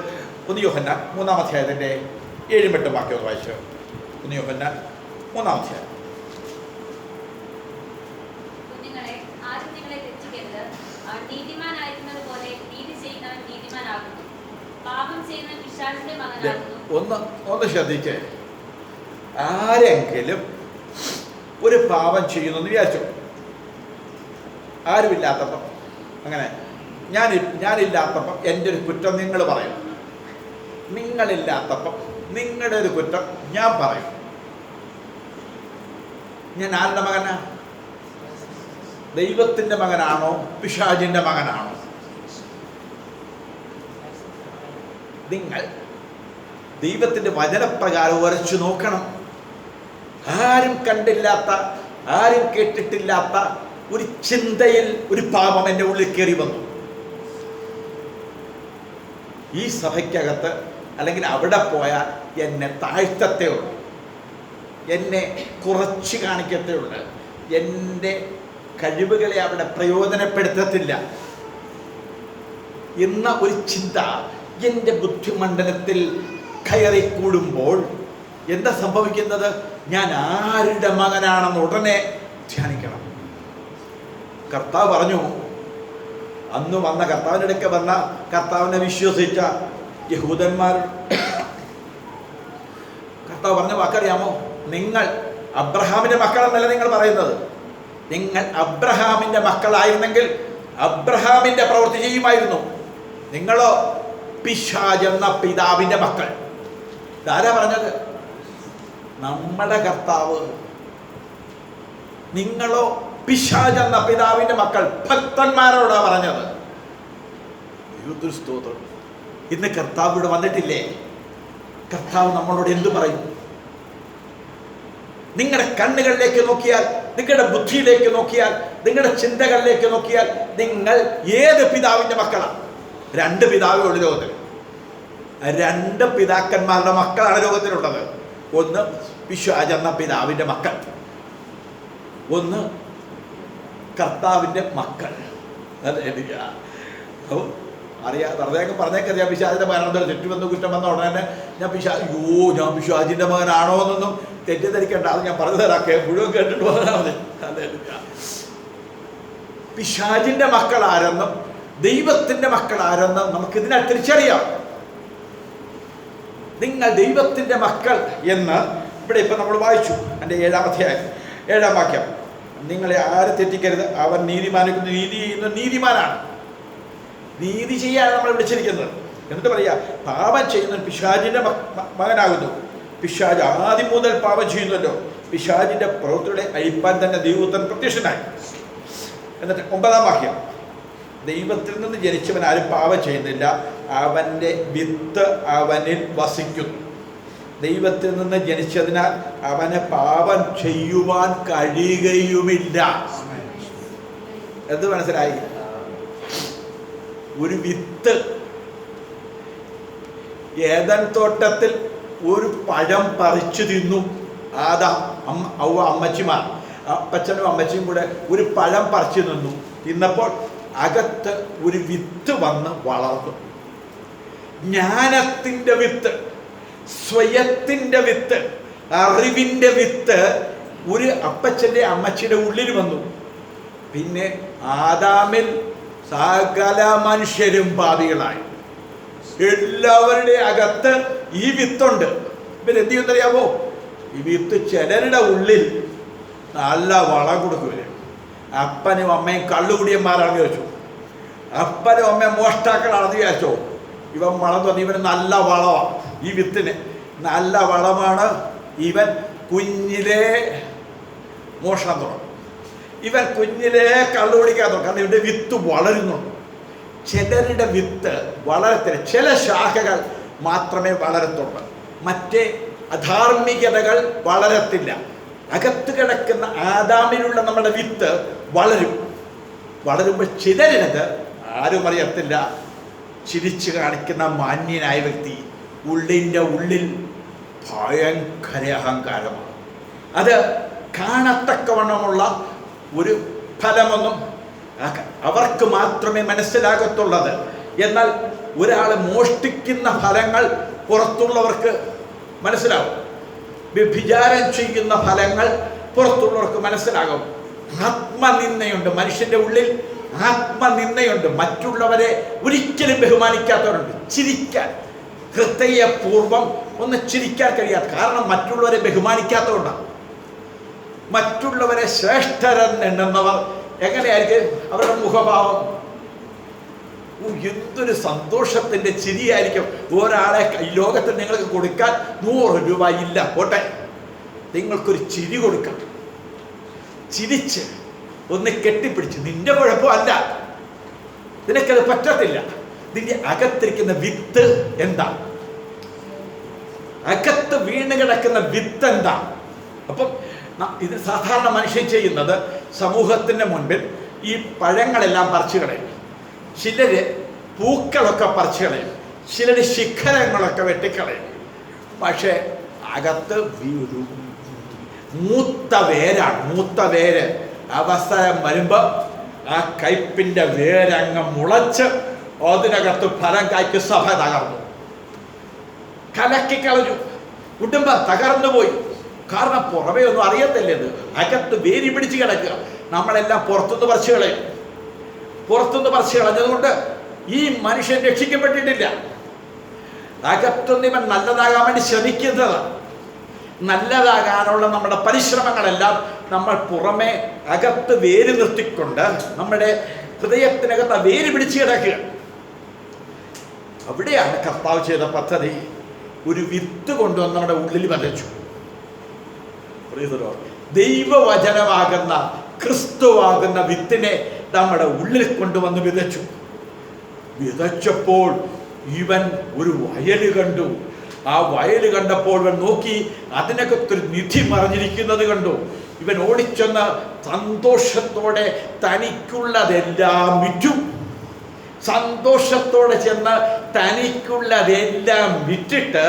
1 യോഹന്നാൻ 3-ാം അധ്യായത്തിൻ്റെ 7-8 വാക്യം വായിച്ചു. 1 യോഹന്നാൻ 3-ാം അധ്യായം. ഒന്ന് ശ്രദ്ധിക്കേ, ആരെങ്കിലും ഒരു പാപം ചെയ്യുന്നെന്ന് വിചാരിച്ചു, ആരുമില്ലാത്തപ്പം, അങ്ങനെ ഞാനില്ലാത്തപ്പം എൻ്റെ ഒരു കുറ്റം നിങ്ങൾ പറയും, നിങ്ങളില്ലാത്തപ്പം നിങ്ങളുടെ ഒരു കുറ്റം ഞാൻ പറയും. ഞാൻ ആരുടെ മകനാ? ദൈവത്തിൻ്റെ മകനാണോ പിശാചിൻ്റെ മകനാണോ? നിങ്ങൾ ദൈവത്തിൻ്റെ വചനപ്രകാരം ഉരച്ചു നോക്കണം. ആരും കണ്ടില്ലാത്ത, ആരും കേട്ടിട്ടില്ലാത്ത ഒരു ചിന്തയിൽ ഒരു പാപം എൻ്റെ ഉള്ളിൽ കയറി വന്നു. ഈ സഭയ്ക്കകത്ത് അല്ലെങ്കിൽ അവിടെ പോയാൽ എന്നെ താഴ്ത്തത്തേ ഉള്ളൂ, എന്നെ കുറച്ച് കാണിക്കത്തേ ഉള്ളൂ, എൻ്റെ കഴിവുകളെ അവിടെ പ്രയോജനപ്പെടുത്തത്തില്ല എന്ന ഒരു ചിന്ത എൻ്റെ ബുദ്ധിമണ്ഡലത്തിൽ കയറിക്കൂടുമ്പോൾ എന്താ സംഭവിക്കുന്നത്? ഞാൻ ആരുടെ മകനാണെന്ന് ഉടനെ ധ്യാനിക്കണം. കർത്താവ് പറഞ്ഞു, അന്ന് വന്ന കർത്താവിൻ്റെ അടുക്കെ വന്ന കർത്താവിനെ വിശ്വസിച്ച യഹൂദന്മാർ, കർത്താവ് പറഞ്ഞ വാക്കറിയാമോ? നിങ്ങൾ അബ്രഹാമിൻ്റെ മക്കളെന്നല്ല നിങ്ങൾ പറയുന്നത്. നിങ്ങൾ അബ്രഹാമിൻ്റെ മക്കളായിരുന്നെങ്കിൽ അബ്രഹാമിൻ്റെ പ്രവൃത്തി ചെയ്യുമായിരുന്നു. നിങ്ങളോ പിശാച് എന്ന പിതാവിൻ്റെ മക്കൾ. ഇതാരാ പറഞ്ഞത്? നമ്മുടെ കർത്താവ്. നിങ്ങളോ പിശാച് എന്ന പിതാവിൻ്റെ മക്കൾ. ഭക്തന്മാരോടാ പറഞ്ഞത്. സ്തോത്രം. ഇന്ന് കർത്താവ് ഇവിടെ വന്നിട്ടില്ലേ? കർത്താവ് നമ്മളോട് എന്തു പറയും? നിങ്ങളുടെ കണ്ണുകളിലേക്ക് നോക്കിയാൽ, നിങ്ങളുടെ ബുദ്ധിയിലേക്ക് നോക്കിയാൽ, നിങ്ങളുടെ ചിന്തകളിലേക്ക് നോക്കിയാൽ നിങ്ങൾ ഏത് പിതാവിൻ്റെ മക്കളാണ്? 2 പിതാവേ ഉള്ളു ലോകത്തിൽ. 2 പിതാക്കന്മാരുടെ മക്കളാണ് ലോകത്തിലുള്ളത്. ഒന്ന് പിശാച് എന്ന പിതാവിൻ്റെ മക്കൾ, ഒന്ന് കർത്താവിൻ്റെ മക്കൾ. അറിയാം, വെറുതെ പറഞ്ഞേക്കറിയാം പിശാചിൻ്റെ മകനാണെന്ന്. തെറ്റുവന്ന് കുറ്റം വന്ന ഉടനെ ഞാൻ ഞാൻ പിശാചിൻ്റെ മകനാണോ എന്നൊന്നും തെറ്റിദ്ധരിക്കേണ്ട. അത് ഞാൻ പറഞ്ഞു തരാം, മുഴുവൻ കേട്ടിട്ട് പറഞ്ഞാൽ മതി. പിശാചിൻ്റെ മക്കൾ ആരെന്നും ദൈവത്തിൻ്റെ മക്കൾ ആരെന്നും നമുക്കിതിനെ തിരിച്ചറിയാം. നിങ്ങൾ ദൈവത്തിൻ്റെ മക്കൾ എന്ന് ഇവിടെ ഇപ്പം നമ്മൾ വായിച്ചു. എൻ്റെ 7-ാം അധ്യായം 7-ാം വാക്യം. നിങ്ങളെ ആരും തെറ്റിക്കരുത്, അവൻ നീതിമാനിക്കുന്ന നീതി ചെയ്യുന്ന നീതിമാനാണ്. നീതി ചെയ്യാനാണ് നമ്മൾ വിളിച്ചിരിക്കുന്നത്. എന്നിട്ട് പറയുക, പാപം ചെയ്യുന്ന പിശാചിൻ്റെ മകനാകുന്നു. പിശാച് ആദ്യം മുതൽ പാപം ചെയ്യുന്നല്ലോ. പിശാചിൻ്റെ പ്രവൃത്തിയുടെ അഴിപ്പാൻ തന്നെ ദൈവപുത്രൻ പ്രത്യക്ഷനായി. എന്നിട്ട് 9-ാം വാക്യം. ദൈവത്തിൽ നിന്ന് ജനിച്ചവൻ ആരും പാപം ചെയ്യുന്നില്ല, അവൻ്റെ വിത്ത് അവനിൽ വസിക്കുന്നു. ദൈവത്തിൽ നിന്ന് ജനിച്ചതിനാൽ അവനെ പാപം ചെയ്യുവാൻ കഴിയുകയുമില്ല. എന്ത് മനസ്സിലായി? ഒരു വിത്ത്. ഏദൻ തോട്ടത്തിൽ ഒരു പഴം പറിച്ചു തിന്നു അമ്മച്ചിമാർ, അപ്പച്ചനും അമ്മച്ചിയും കൂടെ ഒരു പഴം പറിച്ചു നിന്നു. തിന്നപ്പോൾ അകത്ത് ഒരു വിത്ത് വന്ന് വളർന്നു. ജ്ഞാനത്തിൻ്റെ വിത്ത്, സ്വയത്തിൻ്റെ വിത്ത്, അറിവിൻ്റെ വിത്ത് ഒരു അപ്പച്ചൻ്റെ അമ്മച്ചിയുടെ ഉള്ളിൽ വന്നു. പിന്നെ ആദാമിൽ സകല മനുഷ്യരും പാപികളായി. എല്ലാവരുടെ അകത്ത് ഈ വിത്തുണ്ട്. ഇവരെന്ത് ചെയ്യുന്നറിയാമോ? ഈ വിത്ത് ചിലരുടെ ഉള്ളിൽ നല്ല വളം കൊടുക്കുവര്. അപ്പനും അമ്മയും കള്ളുകുടിയന്മാരാണെന്ന് ചോദിച്ചു, അപ്പനും അമ്മയും മോഷ്ടാക്കളാണെന്ന് വിചാരിച്ചോ? ഇവൻ വളം തോന്നി. ഇവന് നല്ല വളമാണ്, ഈ വിത്തിന് നല്ല വളമാണ്. ഇവൻ കുഞ്ഞിലേ മോഷണം തുടങ്ങും, ഇവൻ കുഞ്ഞിലേ കള്ളുകുടിക്കാൻ തുടങ്ങും. കാരണം ഇവൻ്റെ വിത്ത് വളരുന്നുണ്ട്. ചിലരുടെ വിത്ത് വളരത്തില്ല, ചില ശാഖകൾ മാത്രമേ വളരത്തുള്ളൂ, മറ്റേ അധാർമികതകൾ വളരത്തില്ല. അകത്ത് കിടക്കുന്ന ആദാമിലുള്ള നമ്മുടെ വിത്ത് വളരുമ്പോൾ ചിലരിനത് ആരും അറിയത്തില്ല. ചിരിച്ചു കാണിക്കുന്ന മാന്യനായ വ്യക്തി, ഉള്ളിൻ്റെ ഉള്ളിൽ ഭയങ്കര അഹങ്കാരമാണ്. അത് കാണത്തക്കവണ്ണമുള്ള ഒരു ഫലമൊന്നും അവർക്ക് മാത്രമേ മനസ്സിലാകത്തുള്ളത്. എന്നാൽ ഒരാൾ മോഷ്ടിക്കുന്ന ഫലങ്ങൾ പുറത്തുള്ളവർക്ക് മനസ്സിലാവും. വ്യഭിചാരം ചെയ്യുന്ന ഫലങ്ങൾ പുറത്തുള്ളവർക്ക് മനസ്സിലാകും. ആത്മനിന്ദയുണ്ട് മനുഷ്യൻ്റെ ഉള്ളിൽ, ആത്മനിന്ദയുണ്ട്. മറ്റുള്ളവരെ ഒരിക്കലും ബഹുമാനിക്കാത്തവരുണ്ട്. ചിരിക്കാൻ ഹൃദയപൂർവം ഒന്ന് ചിരിക്കാൻ കഴിയാത്ത, കാരണം മറ്റുള്ളവരെ ബഹുമാനിക്കാത്തതുകൊണ്ടാണ്. മറ്റുള്ളവരെ ശ്രേഷ്ഠരെന്നെണ്ണുന്നവർ എങ്ങനെയായിരിക്കും അവരുടെ മുഖഭാവം? എന്തൊരു സന്തോഷത്തിൻ്റെ ചിരിയായിരിക്കും. ഒരാളെ ഈ ലോകത്തിൽ നിങ്ങൾക്ക് കൊടുക്കാൻ 100 രൂപ ഇല്ല, പോട്ടെ, നിങ്ങൾക്കൊരു ചിരി കൊടുക്കണം. ചിരിച്ച് ഒന്ന് കെട്ടിപ്പിടിച്ച്, നിന്റെ കുഴപ്പമല്ല, നിനക്കത് പറ്റത്തില്ല. നിന്റെ അകത്തിരിക്കുന്ന വിത്ത് എന്താ? അകത്ത് വീണ് കിടക്കുന്ന വിത്ത് എന്താ? അപ്പം ഇത് സാധാരണ മനുഷ്യൻ ചെയ്യുന്നത്, സമൂഹത്തിൻ്റെ മുൻപിൽ ഈ പഴങ്ങളെല്ലാം പറിച്ചു കളയും, ചിലര് പൂക്കളൊക്കെ പറിച്ചു കളയും, ചിലര് ശിഖരങ്ങളൊക്കെ വെട്ടിക്കളയും. പക്ഷേ അകത്ത് മൂത്ത വേരാണ്. മൂത്ത വേര് അവസരം വരുമ്പോൾ ആ കയ്പിൻ്റെ വേരങ്ങ് മുളച്ച് അതിനകത്ത് ഫലം കായ്ക്ക്. സഭ തകർന്നു, കലക്കിക്കളഞ്ഞു, കുടുംബം തകർന്നു പോയി. കാരണം പുറമേ ഒന്നും അറിയത്തില്ലത്, അകത്ത് വേരി പിടിച്ച് കിടക്കുക. നമ്മളെല്ലാം പുറത്തുനിന്ന് പറിച്ചു കളയും. പുറത്തുനിന്ന് പറിച്ചു കളഞ്ഞതുകൊണ്ട് ഈ മനുഷ്യൻ രക്ഷിക്കപ്പെട്ടിട്ടില്ല. അകത്തുനിന്ന് ഇവൻ നല്ലതാകാൻ വേണ്ടി ശ്രമിക്കുന്നത്. നല്ലതാകാനുള്ള നമ്മുടെ പരിശ്രമങ്ങളെല്ലാം നമ്മൾ പുറമെ അകത്ത് വേര് നിർത്തിക്കൊണ്ട് നമ്മുടെ ഹൃദയത്തിനകത്ത് ആ വേര് പിടിച്ച് കിടക്കുക. അവിടെയാണ് കർത്താവ് ചെയ്ത പദ്ധതി. ഒരു വിത്ത് കൊണ്ടുവന്ന് നമ്മുടെ ഉള്ളിൽ വിതച്ചു. ദൈവവചനമാകുന്ന ക്രിസ്തുവാകുന്ന വിത്തിനെ നമ്മുടെ ഉള്ളിൽ കൊണ്ടുവന്ന് വിതച്ചു. വിതച്ചപ്പോൾ ഇവൻ ഒരു വയൽ കണ്ടു. ആ വയൽ കണ്ടപ്പോൾ ഇവൻ നോക്കി, അതിനകത്തൊരു നിധി മറഞ്ഞിരിക്കുന്നത് കണ്ടു. ഇവൻ ഓടിച്ചെന്ന് സന്തോഷത്തോടെ തനിക്കുള്ളതെല്ലാം വിറ്റു. സന്തോഷത്തോടെ ചെന്ന് തനിക്കുള്ളതെല്ലാം വിറ്റിട്ട്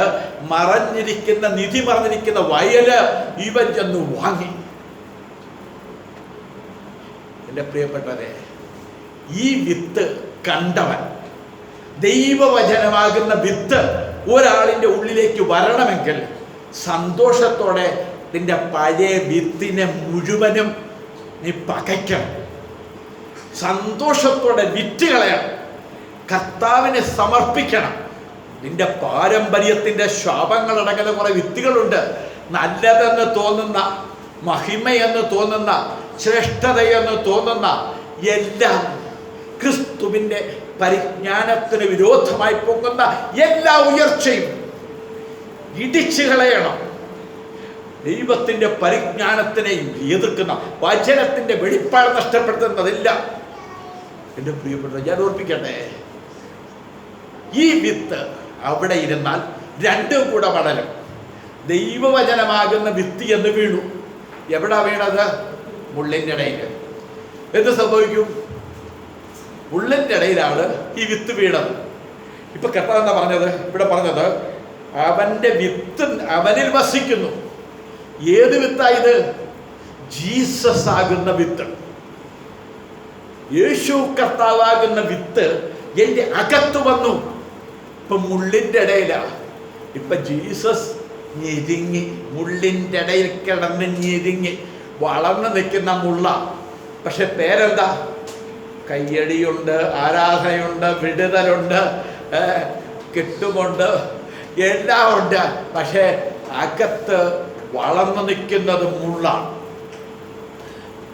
മറഞ്ഞിരിക്കുന്ന നിധി മറഞ്ഞിരിക്കുന്ന വയല് ഇവൻ ചെന്ന് വാങ്ങി. എൻ്റെ പ്രിയപ്പെട്ടവരെ, ഈ വിത്ത് കണ്ടവൻ, ദൈവവചനമാകുന്ന വിത്ത് ഒരാളിൻ്റെ ഉള്ളിലേക്ക് വരണമെങ്കിൽ സന്തോഷത്തോടെ നിന്റെ പഴയ വിത്തിനെ മുഴുവനും നീ പകയ്ക്കണം. സന്തോഷത്തോടെ വിറ്റ് കളയണം. കർത്താവിനെ സമർപ്പിക്കണം. നിന്റെ പാരമ്പര്യത്തിൻ്റെ ശാപങ്ങളടങ്ങുന്ന കുറേ വിത്തുകളുണ്ട്. നല്ലതെന്ന് തോന്നുന്ന, മഹിമയെന്ന് തോന്നുന്ന, ശ്രേഷ്ഠതയെന്ന് തോന്നുന്ന എല്ലാം ക്രിസ്തുവിൻ്റെ പരിജ്ഞാനത്തിന് വിരോധമായി പൊങ്ങുന്ന എല്ലാ ഉയർച്ചയും ഇടിച്ചു കളയണം. ദൈവത്തിൻ്റെ പരിജ്ഞാനത്തിനെയും എതിർക്കുന്ന, വചനത്തിൻ്റെ വെളിപ്പാട് നഷ്ടപ്പെടുത്തുന്നതില്ല. എൻ്റെ പ്രിയപ്പെട്ട, ഞാൻ ഓർപ്പിക്കട്ടെ, ഈ വിത്ത് അവിടെ ഇരുന്നാൽ രണ്ടും കൂടെ വളരും. ദൈവവചനമാകുന്ന വിത്ത് എന്ന് വീണു. എവിടാ വീണത്? മുള്ളിൻ്റെ ഇടയിൽ. എന്ത് സംഭവിക്കും? മുള്ളിൻ്റെ ഇടയിലാണ് ഈ വിത്ത് വീണത്. ഇപ്പൊ കർത്താവ് എന്താ പറഞ്ഞത്? ഇവിടെ പറഞ്ഞത് അവൻ്റെ വിത്ത് അവനിൽ വസിക്കുന്നു. ഏത് വിത്തായത്? ജീസസ് ആകുന്ന വിത്ത്, യേശു കർത്താവാകുന്ന വിത്ത് എൻ്റെ അകത്ത് വന്നു. ഇപ്പൊ മുള്ളിൻ്റെ ഇടയിലാണ്. ഇപ്പൊ ജീസസ് ഞെരുങ്ങി, മുള്ളിൻ്റെ ഇടയിൽ കിടന്ന് ഞെരുങ്ങി വളർന്നു നിൽക്കുന്ന മുള്ള. പക്ഷെ പേരെന്താ? കയ്യടിയുണ്ട്, ആരാധനയുണ്ട്, വിടുതലുണ്ട്, കെട്ടുമുണ്ട്, എല്ലാം ഉണ്ട്. പക്ഷേ അകത്ത് വളർന്നു നിൽക്കുന്നത് മുള്ളാണ്.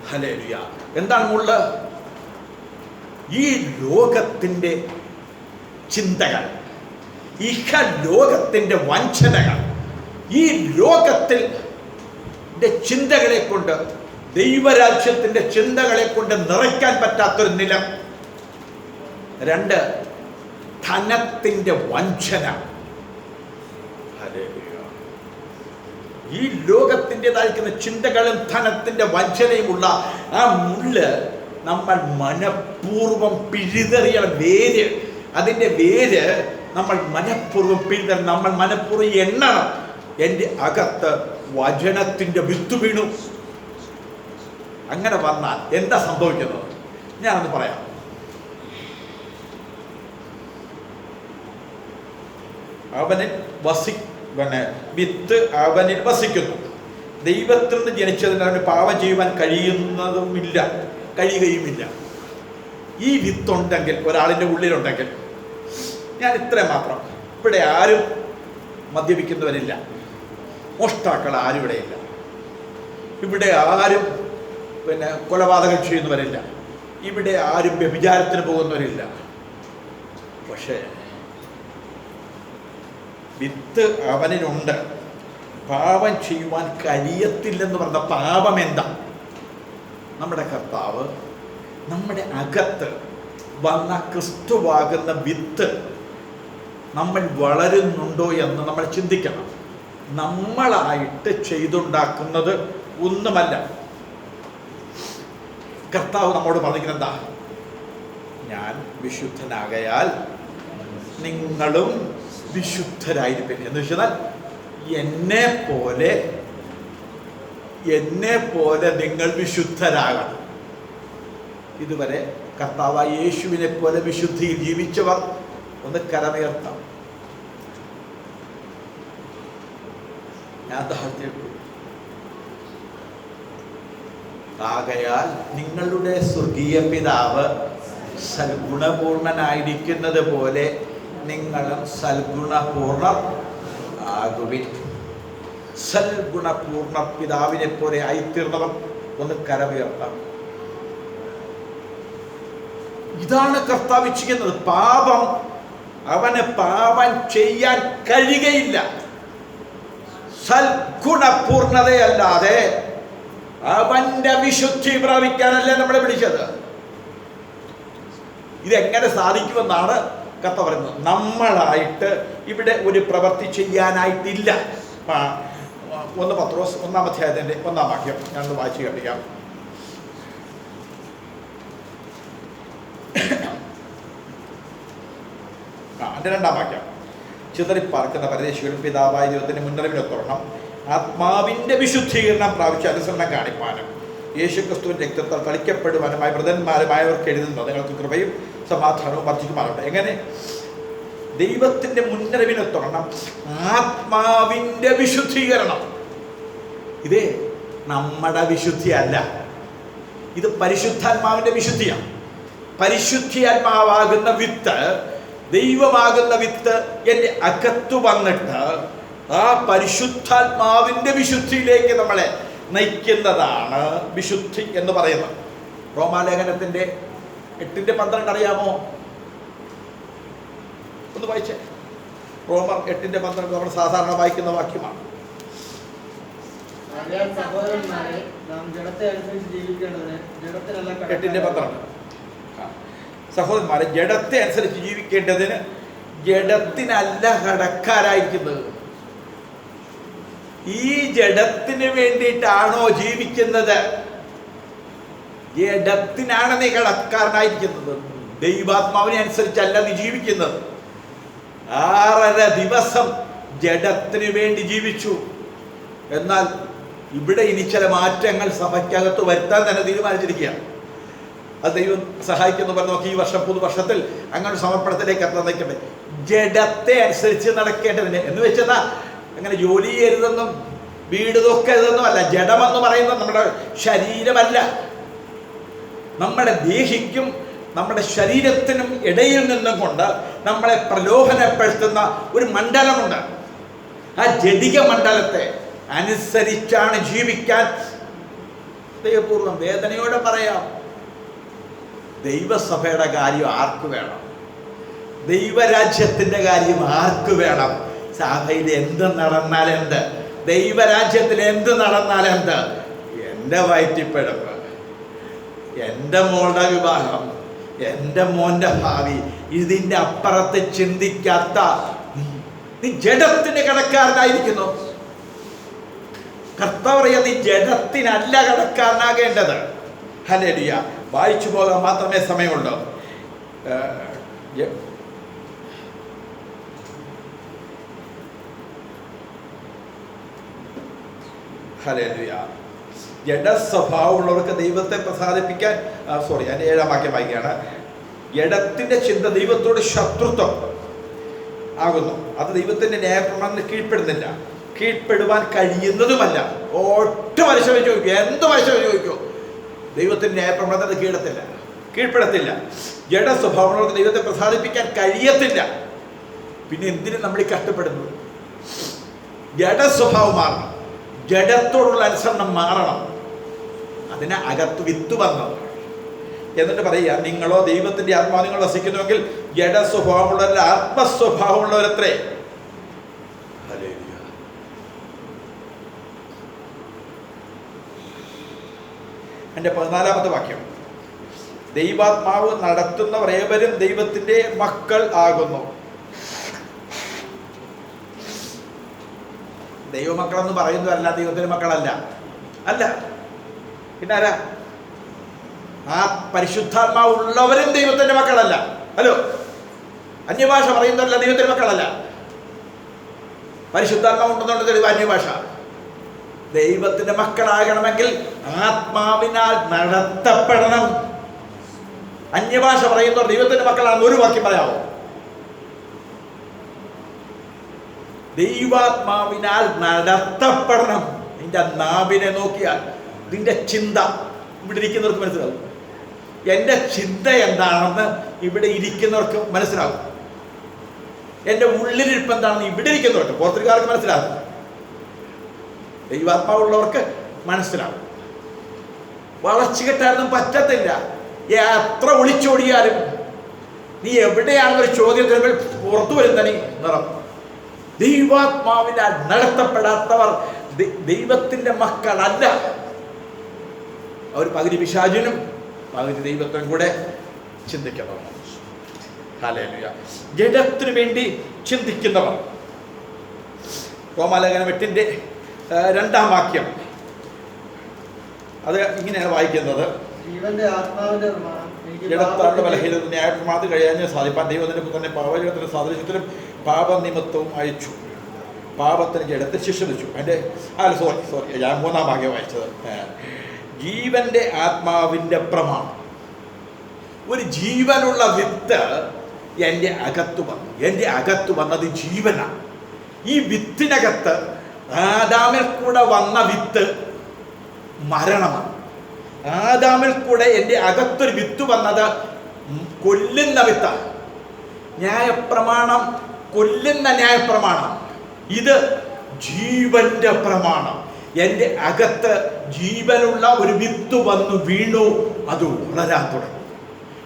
ഹല്ലേലൂയ. എന്താണ് മുള്ള്? ഈ ലോകത്തിൻ്റെ ചിന്തകൾ, ഇഹലോകത്തിൻ്റെ വഞ്ചനകൾ, ഈ ലോകത്തിൽ ചിന്തകളെ കൊണ്ട്, ദൈവരാജ്യത്തിൻ്റെ ചിന്തകളെ കൊണ്ട് നിറയ്ക്കാൻ പറ്റാത്തൊരു നിലം. 2, ധനത്തിൻ്റെ വഞ്ചന. ഈ ലോകത്തിൻ്റെതായിരിക്കുന്ന ചിന്തകളും ധനത്തിൻ്റെ വഞ്ചനയുമുള്ള ആ മുള്ള് നമ്മൾ മനഃപൂർവ്വം പിഴുതെറിയണം. വേര്, അതിൻ്റെ വേര് നമ്മൾ മനഃപൂർവ്വം പിഴുതണം, നമ്മൾ മനഃപൂർവ്വം എണ്ണണം. എൻ്റെ അകത്ത് വചനത്തിൻ്റെ വിത്ത് വീണു. അങ്ങനെ വന്നാൽ എന്താ സംഭവിക്കുന്നത് ഞാനൊന്ന് പറയാം. അവനിൽ വിത്ത് അവനിൽ വസിക്കുന്നു. ദൈവത്തിൽ നിന്ന് ജനിച്ചതിന് അവന് പാപം ചെയ്യുവാൻ കഴിയുകയുമില്ല. ഈ വിത്തുണ്ടെങ്കിൽ, ഒരാളിൻ്റെ ഉള്ളിലുണ്ടെങ്കിൽ, ഞാൻ ഇത്രയും മാത്രം, ഇവിടെ ആരും മദ്യപിക്കുന്നവരില്ല, മോഷ്ടാക്കൾ ആരും ഇവിടെയില്ല, ഇവിടെ ആരും കൊലപാതകം ചെയ്യുന്നവരില്ല, ഇവിടെ ആരും വ്യഭിചാരത്തിന് പോകുന്നവരില്ല. പക്ഷേ വിത്ത് അവനിലുണ്ട്, പാപം ചെയ്യുവാൻ കഴിയത്തില്ലെന്ന് പറഞ്ഞ പാപം എന്താ? നമ്മുടെ കർത്താവ് നമ്മുടെ അകത്ത് വന്ന ക്രിസ്തുവാകുന്ന വിത്ത് നമ്മൾ വളരുന്നുണ്ടോ എന്ന് നമ്മൾ ചിന്തിക്കണം. നമ്മളായിട്ട് ചെയ്തുണ്ടാക്കുന്നത് ഒന്നുമല്ല. കർത്താവ് നമ്മോട് പറഞ്ഞിരിക്കുന്നത് എന്താ? ഞാൻ വിശുദ്ധനാകയാൽ നിങ്ങളും വിശുദ്ധരായിരിക്കും എന്ന് വെച്ചാൽ എന്നെ പോലെ നിങ്ങൾ വിശുദ്ധരാകണം. ഇതുവരെ കർത്താവായ യേശുവിനെ പോലെ വിശുദ്ധിയിൽ ജീവിച്ചവർ ഒന്ന് കരമുയർത്താം. ഞാൻ താഴ്ത്തിയിട്ടു. ആകയാൽ നിങ്ങളുടെ സ്വർഗീയ പിതാവ് സൽഗുണപൂർണനായിരിക്കുന്നത് പോലെ നിങ്ങളും സൽഗുണപൂർണർ ആകുവിൻ. സൽഗുണപൂർണ പിതാവിനെ പോലെ ആയിത്തീർന്നവർ ഒന്ന് കരമുയർത്താം. ഇതാണ് കർത്താവ് ചെയ്യുന്നത്. അവന് പാപം ചെയ്യാൻ കഴിയുകയില്ല. സൽഗുണപൂർണതയല്ലാതെ അവന്റെ വിശുദ്ധി പ്രാപിക്കാനല്ല നമ്മളെ വിളിച്ചത്. ഇതെങ്ങനെ സാധിക്കുമെന്നാണ് കർത്താവ് പറയുന്നത്. നമ്മളായിട്ട് ഇവിടെ ഒരു പ്രവൃത്തി ചെയ്യാനായിട്ടില്ല. 1 പത്രോസ് 1-ാം അധ്യായത്തിന്റെ 1-ാം വാക്യം ഞാൻ വായിച്ചു കേൾപ്പിക്കാം. അതിന്റെ 2-ാം വാക്യം. ചിതറിപ്പാർക്കുന്ന പരദേശികളും പിതാവായ ദൈവത്തിന്റെ മുന്നറിവിനൊത്തോണം ആത്മാവിന്റെ വിശുദ്ധീകരണം പ്രാപിച്ച് അനുസരണം കാണിപ്പാനും യേശുക്രിസ്തുവിന്റെ രക്തത്താൽ തളിക്കപ്പെടുവാനുമായി വൃതന്മാരുമായവർക്ക് എഴുതുന്നത് നിങ്ങൾക്ക് കൃപയും സമാധാനവും വർദ്ധിക്കുമാറുണ്ട്. എങ്ങനെ? ദൈവത്തിന്റെ മുന്നറിവിനൊത്തോണം ആത്മാവിന്റെ വിശുദ്ധീകരണം. ഇത് നമ്മുടെ വിശുദ്ധിയല്ല, ഇത് പരിശുദ്ധാത്മാവിന്റെ വിശുദ്ധിയാണ്. പരിശുദ്ധാത്മാവാകുന്ന വിത്ത്, ദൈവമാകുന്ന വിത്ത് എൻ്റെ അകത്തു വന്നിട്ട് ആ പരിശുദ്ധാത്മാവിന്റെ വിശുദ്ധിയിലേക്ക് നമ്മളെ നയിക്കുന്നതാണ് വിശുദ്ധി എന്ന് പറയുന്നത്. റോമാലേഖനത്തിന്റെ 8:12 അറിയാമോ? ഒന്ന് വായിച്ചേ. റോമർ 8:12 നമ്മൾ സാധാരണ വായിക്കുന്ന വാക്യമാണ്. സഹോദരന്മാരെ, നാം ജഡത്തെ അനുസരിച്ച് ജീവിക്കേണ്ടതിന് ജഡത്തിനല്ല 8:12. സഹോദരന്മാരെ, ജഡത്തെ അനുസരിച്ച് ജീവിക്കേണ്ടതിന് ജഡത്തിനല്ല കടക്കാരായിരിക്കുന്നത്. ഈ ജഡത്തിന് വേണ്ടിയിട്ടാണോ ജീവിക്കുന്നത്? ജഡത്തിനാണ് നീ കടക്കാരനായിരിക്കുന്നത്. ദൈവാത്മാവിനെ അനുസരിച്ചല്ല നീ ജീവിക്കുന്നത്. 6.5 ദിവസം ജഡത്തിന് വേണ്ടി ജീവിച്ചു. എന്നാൽ ഇവിടെ ഇനി ചില മാറ്റങ്ങൾ സഭയ്ക്കകത്ത് വരുത്താൻ തന്നെ തീരുമാനിച്ചിരിക്കുകയാണ്. അത് ദൈവം സഹായിക്കുന്നു പറഞ്ഞു. നോക്കി, ഈ വർഷം പുതുവർഷത്തിൽ അങ്ങനെ സമർപ്പണത്തിലേക്ക് എത്താൻ നിൽക്കട്ടെ. ജഡത്തെ അനുസരിച്ച് നടക്കേണ്ടതിന് എന്ന് വെച്ചാൽ അങ്ങനെ ജോലി ചെയ്യരുതെന്നും വീട് നോക്കരുതെന്നും അല്ല. ജഡമെന്ന് പറയുന്നത് നമ്മുടെ ശരീരമല്ല. നമ്മുടെ ദേഹിക്കും നമ്മുടെ ശരീരത്തിനും ഇടയിൽ നിന്നും കൊണ്ട് നമ്മളെ പ്രലോഭനപ്പെടുത്തുന്ന ഒരു മണ്ഡലമുണ്ട്. ആ ജഡിക മണ്ഡലത്തെ അനുസരിച്ചാണ് ജീവിക്കാൻ ദൈവപൂർവ്വം വേദനയോടെ പറയാം. ദൈവസഭയുടെ കാര്യം ആർക്ക് വേണം? ദൈവരാജ്യത്തിൻ്റെ കാര്യം ആർക്ക് വേണം? സഭയിൽ എന്ത് നടന്നാലെന്ത്, ദൈവരാജ്യത്തിൽ എന്ത് നടന്നാലെന്ത്? എൻ്റെ വയറ്റിപ്പിഴപ്പ്, എൻ്റെ മോളുടെ വിവാഹം, എൻ്റെ മോൻ്റെ ഭാവി, ഇതിൻ്റെ അപ്പുറത്ത് ചിന്തിക്കാത്ത നീ ജഡത്തിന് കടക്കാരനായിരിക്കുന്നു. കർത്താവ് പറയാ, നീ ജഡത്തിനല്ല കടക്കാരനാകേണ്ടത്. ഹല്ലേലൂയ. വായിച്ചു പോകാൻ മാത്രമേ സമയമുള്ളൂ. ഹല്ലേലൂയ. ജഡസ്വഭാവമുള്ളവർക്ക് ദൈവത്തെ പ്രസാദിപ്പിക്കാൻ അതിൻ്റെ 7-ാം വാക്യം വായിക്കുകയാണ്. ജഡത്തിൻ്റെ ചിന്ത ദൈവത്തോട് ശത്രുത്വം ആകുന്നു. അത് ദൈവത്തിൻ്റെ ന്യായപ്രമാണത്തിന് കീഴ്പ്പെടുന്നില്ല, കീഴ്പ്പെടുവാൻ കഴിയുന്നതുമല്ല. ഒറ്റ മനുഷ്യനെ ചോദിക്കൂ, എന്ത് മനുഷ്യനെ ചോദിക്കൂ, ദൈവത്തിൻ്റെ ന്യായപ്രമാണത്തിന് കീഴ്പ്പെടത്തില്ല. ജഡസ്വഭാവമുള്ളവർക്ക് ദൈവത്തെ പ്രസാദിപ്പിക്കാൻ കഴിയത്തില്ല. പിന്നെ എന്തിനും നമ്മൾ ഈ കഷ്ടപ്പെടുന്നത്? ജഡസ്വഭാവം മാറണം, ജഡത്തോടുള്ള അനുസരണം മാറണം. അതിന് അകത്ത് വിത്ത് വന്നത്. എന്നിട്ട് പറയുക, നിങ്ങളോ ദൈവത്തിൻ്റെ ആത്മാവ് നിങ്ങൾ വസിക്കുന്നുവെങ്കിൽ ജഡസ്വഭാവമുള്ളവരല്ല, ആത്മസ്വഭാവമുള്ളവരത്രേ. എൻ്റെ 14-ാമത്തെ വാക്യം, ദൈവാത്മാവ് നടത്തുന്നവർ ഏവരും ദൈവത്തിൻ്റെ മക്കൾ ആകുന്നു. ദൈവമക്കളെന്ന് പറയുന്നതല്ല, ദൈവത്തിൻ്റെ മക്കളല്ല. അല്ല, പിന്നെ ആരാ? ആ പരിശുദ്ധാത്മാവ് ഉള്ളവരും ദൈവത്തിൻ്റെ മക്കളല്ല. ഹലോ, അന്യഭാഷ പറയുന്നതല്ല ദൈവത്തിൻ്റെ മക്കളല്ല. പരിശുദ്ധാത്മാവ് ഉണ്ടെന്നുള്ള തെളിവ് അന്യഭാഷ. ദൈവത്തിൻ്റെ മക്കളാകണമെങ്കിൽ ആത്മാവിനാൽ നടത്തപ്പെടണം. അന്യഭാഷ പറയുന്നവർ ദൈവത്തിൻ്റെ മക്കളാണെന്ന് ഒരു വാക്യം പറയാമോ? ദൈവാത്മാവിനാൽ നടത്തപ്പെടണം. നിന്റെ നാവിനെ നോക്കിയാൽ നിന്റെ ചിന്ത ഇവിടെ ഇരിക്കുന്നവർക്ക് മനസ്സിലാവും. എൻ്റെ ചിന്ത എന്താണെന്ന് ഇവിടെ ഇരിക്കുന്നവർക്ക് മനസ്സിലാവും. എൻ്റെ ഉള്ളിലിരിപ്പ് എന്താണെന്ന് ഇവിടെ ഇരിക്കുന്നവർക്ക്, പുറത്തുകാർക്ക് മനസ്സിലാകും. ദൈവാത്മാവുള്ളവർക്ക് മനസ്സിലാവും. വളച്ചു കെട്ടാനൊന്നും പറ്റത്തില്ല. എത്ര ഒളിച്ചോടിയാലും നീ എവിടെയാണെന്നൊരു ചോദ്യത്തിന് പുറത്തു വരുന്ന നീ നിറം. ദൈവാത്മാവിനാൽ നടത്തപ്പെടാത്തവർ ദൈവത്തിൻ്റെ മക്കളല്ല. അവർ പകുതി പിശാചിനും പകുതി ദൈവത്തിനും കൂടെ ചിന്തിക്കുന്നവർ. ഹല്ലേലൂയ. ജഡത്തിനു വേണ്ടി ചിന്തിക്കുന്നവർ. റോമാലേഖനം 8-ാം വാക്യം അത് ഇങ്ങനെയാണ് വായിക്കുന്നത്. ജഡത്താരുടെ ബലഹീനത ന്യായപ്രമാണത്തിൽ കഴിയാൻ സാധിപ്പാൻ ദൈവത്തിൻ്റെ പുത്രനെ പാപജീവിതത്തിൻ്റെ സാദൃശ്യത്തിലും പാപനിമിത്തവും അയച്ചു. പാപത്തിന് ജഡത്തെ ശിക്ഷ വിധിച്ചു. അതിൻ്റെ സോറി ഞാൻ 3-ാം വാക്യം വായിച്ചത്. ജീവന്റെ ആത്മാവിൻ്റെ പ്രമാണം. ഒരു ജീവനുള്ള വിത്ത് എൻ്റെ അകത്ത് വന്നു. എൻ്റെ അകത്ത് വന്നത് ജീവനാണ്. ഈ വിത്തിനകത്ത് ആദാമിൽ കൂടെ വന്ന വിത്ത് മരണമാണ്. ആദാമിൽ കൂടെ എൻ്റെ അകത്തൊരു വിത്ത് വന്നത് കൊല്ലുന്ന വിത്താണ്. ന്യായപ്രമാണം കൊല്ലുന്ന ന്യായപ്രമാണം. ഇത് ജീവന്റെ പ്രമാണം. എൻ്റെ അകത്ത് ജീവനുള്ള ഒരു വിത്ത് വന്നു വീണു, അത് വളരാൻ തുടങ്ങി.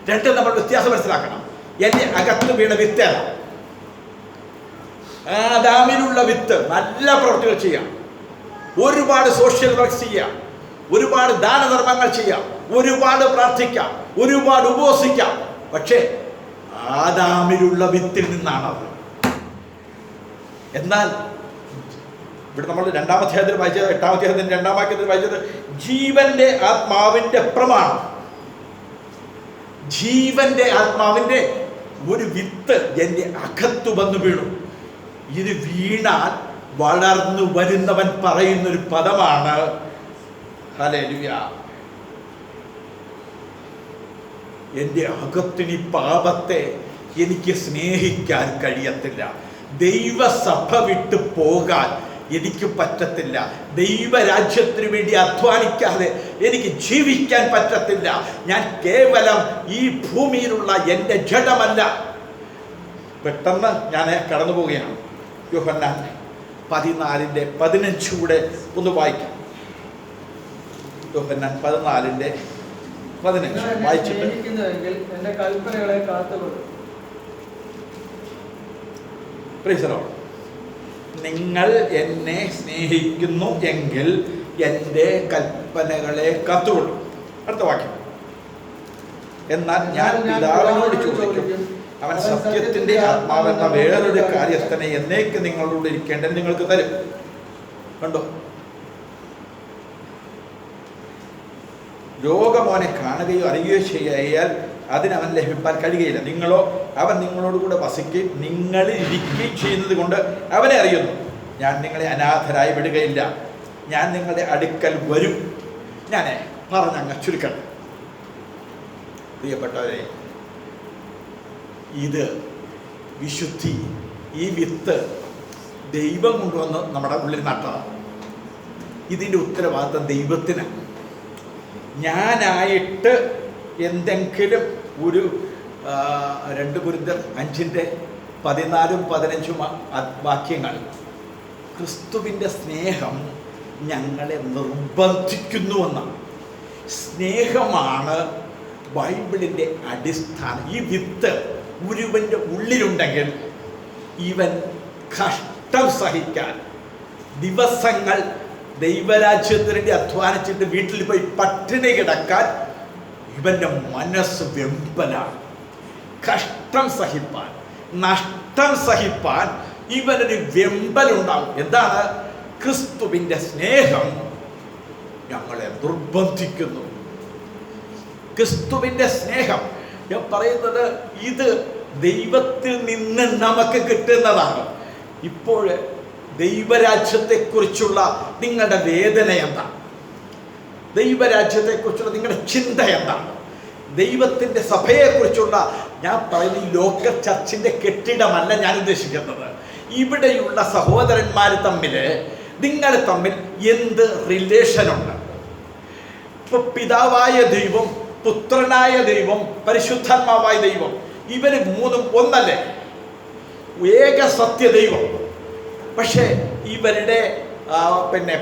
രണ്ടും നമ്മൾ വ്യത്യാസം മനസ്സിലാക്കണം. എൻ്റെ അകത്ത് വീണ വിത്തേല ആദാമിലുള്ള വിത്ത്. നല്ല പ്രവൃത്തികൾ ചെയ്യാം, ഒരുപാട് സോഷ്യൽ വർക്ക് ചെയ്യാം, ഒരുപാട് ദാനധർമ്മങ്ങൾ ചെയ്യാം, ഒരുപാട് പ്രാർത്ഥിക്കാം, ഒരുപാട് ഉപവസിക്കാം. പക്ഷേ ആദാമിലുള്ള വിത്തിൽ നിന്നാണത്. എന്നാൽ ഇവിടെ നമ്മൾ 2-ാം അധ്യായത്തിൽ വായിച്ചത്, 8-ാം അധ്യായത്തിൻ്റെ 2-ാം വാക്യത്തിൽ വായിച്ചത് ജീവന്റെ ആത്മാവിൻ്റെ പ്രമാണം. ജീവന്റെ ആത്മാവിൻ്റെ ഒരു വിത്ത് എൻ്റെ അകത്ത് വന്നു വീണു. ഇത് വീണാൽ വളർന്നു വരുന്നവൻ പറയുന്നൊരു പദമാണ് ഹല്ലേലൂയ. എൻ്റെ അകത്തിനി പാപത്തെ എനിക്ക് സ്നേഹിക്കാൻ കഴിയത്തില്ല. ദൈവസഭ വിട്ടു പോകാൻ എനിക്ക് പറ്റത്തില്ല. ദൈവരാജ്യത്തിന് വേണ്ടി അധ്വാനിക്കാതെ എനിക്ക് ജീവിക്കാൻ പറ്റത്തില്ല. ഞാൻ കേവലം ഈ ഭൂമിയിലുള്ള എൻ്റെ ജഡമല്ല. പെട്ടെന്ന് ഞാൻ കടന്നു പോവുകയാണ്. യോഹന്നാൻ 14:15 കൂടെ ഒന്ന് വായിക്കാം. യോഹന്നാൻ 14:15 വായിച്ചിട്ട് പ്രൈസ് ദി ലോർഡ്. നിങ്ങൾ എന്നെ സ്നേഹിക്കുന്നു എങ്കിൽ എൻ്റെ കൽപ്പനകളെ കാത്തുകൊള്ളും. അടുത്ത വാക്യം. എന്നാൽ ഞാൻ പിതാവിനോട് ചോദിക്കും, അവൻ സത്യത്തിൻ്റെ ആത്മാവെന്ന വേറൊരു കാര്യസ്ഥനെ എന്നേക്ക് നിങ്ങളോട് ഇരിക്കേണ്ടത് നിങ്ങൾക്ക് തരും. കണ്ടോ, രോഗമോനെ കാണുകയോ അറിയുകയോ ചെയ്യാൽ അതിനവൻ ലഭിപ്പാൻ കഴിയുകയില്ല. നിങ്ങളോ അവൻ നിങ്ങളോട് കൂടെ വസിക്കുകയും നിങ്ങളിൽ ഇരിക്കുകയും ചെയ്യുന്നത് കൊണ്ട് അവനെ അറിയുന്നു. ഞാൻ നിങ്ങളെ അനാഥരായി വിടുകയില്ല. ഞാൻ നിങ്ങളുടെ അടുക്കൽ വരും. ഞാൻ പറഞ്ഞങ്ങ് ചുരുക്കട്ടെ. പ്രിയപ്പെട്ടവരെ, ഇത് വിശുദ്ധി, ഈ വിത്ത് ദൈവം കൊണ്ടുവന്ന് നമ്മുടെ ഉള്ളിൽ നട്ടതാണ്. ഇതിൻ്റെ ഉത്തരവാദിത്വം ദൈവത്തിന്. ഞാനായിട്ട് എന്തെങ്കിലും ഒരു 2 കൊരിന്ത്യർ 5:14-15 വാക്യങ്ങൾ, ക്രിസ്തുവിൻ്റെ സ്നേഹം ഞങ്ങളെ നിർബന്ധിക്കുന്നുവെന്നാണ്. സ്നേഹമാണ് ബൈബിളിൻ്റെ അടിസ്ഥാനം. ഈ വിത്ത് ഒരുവൻ്റെ ഉള്ളിലുണ്ടെങ്കിൽ ഇവൻ കഷ്ടം സഹിക്കാൻ, ദിവസങ്ങൾ ദൈവരാജ്യത്തിന് വേണ്ടി അധ്വാനിച്ചിട്ട് വീട്ടിൽ പോയി പട്ടിണി കിടക്കാൻ ഇവൻ്റെ മനസ്സ് വെമ്പലാണ്. കഷ്ടം സഹിപ്പാൻ, നഷ്ടം സഹിപ്പാൻ ഇവനൊരു വെമ്പലുണ്ടാവും. എന്താണ്? ക്രിസ്തുവിൻ്റെ സ്നേഹം ഞങ്ങളെ നിർബന്ധിക്കുന്നു. ക്രിസ്തുവിൻ്റെ സ്നേഹം ഞാൻ പറയുന്നത് ഇത് ദൈവത്തിൽ നിന്ന് നമുക്ക് കിട്ടുന്നതാണ്. ഇപ്പോൾ ദൈവരാജ്യത്തെക്കുറിച്ചുള്ള നിങ്ങളുടെ വേദന എന്താണ്? ദൈവരാജ്യത്തെക്കുറിച്ചുള്ള നിങ്ങളുടെ ചിന്ത എന്താണ്? ദൈവത്തിൻ്റെ സഭയെക്കുറിച്ചുള്ള, ഞാൻ പറയുന്ന ഈ ലോക ചർച്ചിൻ്റെ കെട്ടിടമല്ല ഞാൻ ഉദ്ദേശിക്കുന്നത്. ഇവിടെയുള്ള സഹോദരന്മാർ തമ്മിൽ, നിങ്ങൾ തമ്മിൽ എന്ത് റിലേഷനുണ്ട്? ഇപ്പോൾ പിതാവായ ദൈവം, പുത്രനായ ദൈവം, പരിശുദ്ധാത്മാവായ ദൈവം, ഇവർ മൂന്നും ഒന്നല്ലേ? ഏക സത്യ ദൈവം. പക്ഷേ ഇവരുടെ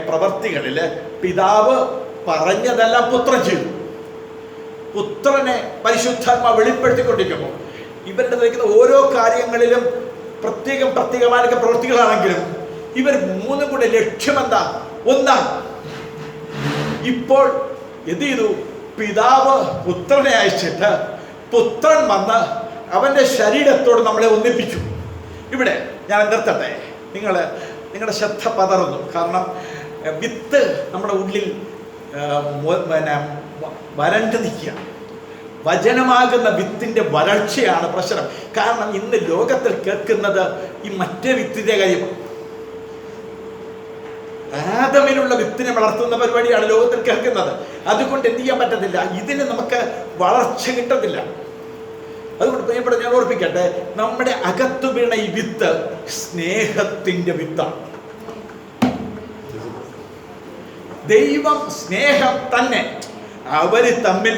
പ്രവർത്തികളിൽ പിതാവ് പറഞ്ഞതെല്ലാം പുത്രൻ ചെയ്തു. പുത്രനെ പരിശുദ്ധാത്മാ വെളിപ്പെടുത്തിക്കൊണ്ടിരിക്കുമ്പോൾ ഇവരുടെ നിൽക്കുന്ന ഓരോ കാര്യങ്ങളിലും പ്രത്യേകമായൊക്കെ പ്രവൃത്തികളാണെങ്കിലും ഇവർ മൂന്നും കൂടെ ലക്ഷ്യമെന്താ? ഒന്നാണ്. ഇപ്പോൾ എന്ത് ചെയ്തു? പിതാവ് പുത്രനെ അയച്ചിട്ട് പുത്രൻ വന്ന് അവൻ്റെ ശരീരത്തോട് നമ്മളെ ഒന്നിപ്പിച്ചു. ഇവിടെ ഞാൻ നിർത്തട്ടെ. നിങ്ങളുടെ ശ്രദ്ധ പതറുന്നു. കാരണം വിത്ത് നമ്മുടെ ഉള്ളിൽ വരണ്ട് നിൽക്കുക. വചനമാകുന്ന വിത്തിൻ്റെ വരൾച്ചയാണ് പ്രശ്നം. കാരണം ഇന്ന് ലോകത്തിൽ കേൾക്കുന്നത് ഈ മറ്റേ വിത്തിൻ്റെ കാര്യമാണ്. ആദമിലുള്ള വിത്തിനെ വളർത്തുന്ന പരിപാടിയാണ് ലോകത്തിൽ കേൾക്കുന്നത്. അതുകൊണ്ട് എന്ത് ചെയ്യാൻ പറ്റത്തില്ല, ഇതിന് നമുക്ക് വളർച്ച കിട്ടത്തില്ല. അതുകൊണ്ട് പ്രിയപ്പെട്ട, ഞാൻ ഓർപ്പിക്കട്ടെ, നമ്മുടെ അകത്തു വീണ ഈ വിത്ത് സ്നേഹത്തിൻ്റെ വിത്താണ്. ദൈവം സ്നേഹം തന്നെ. അവര് തമ്മിൽ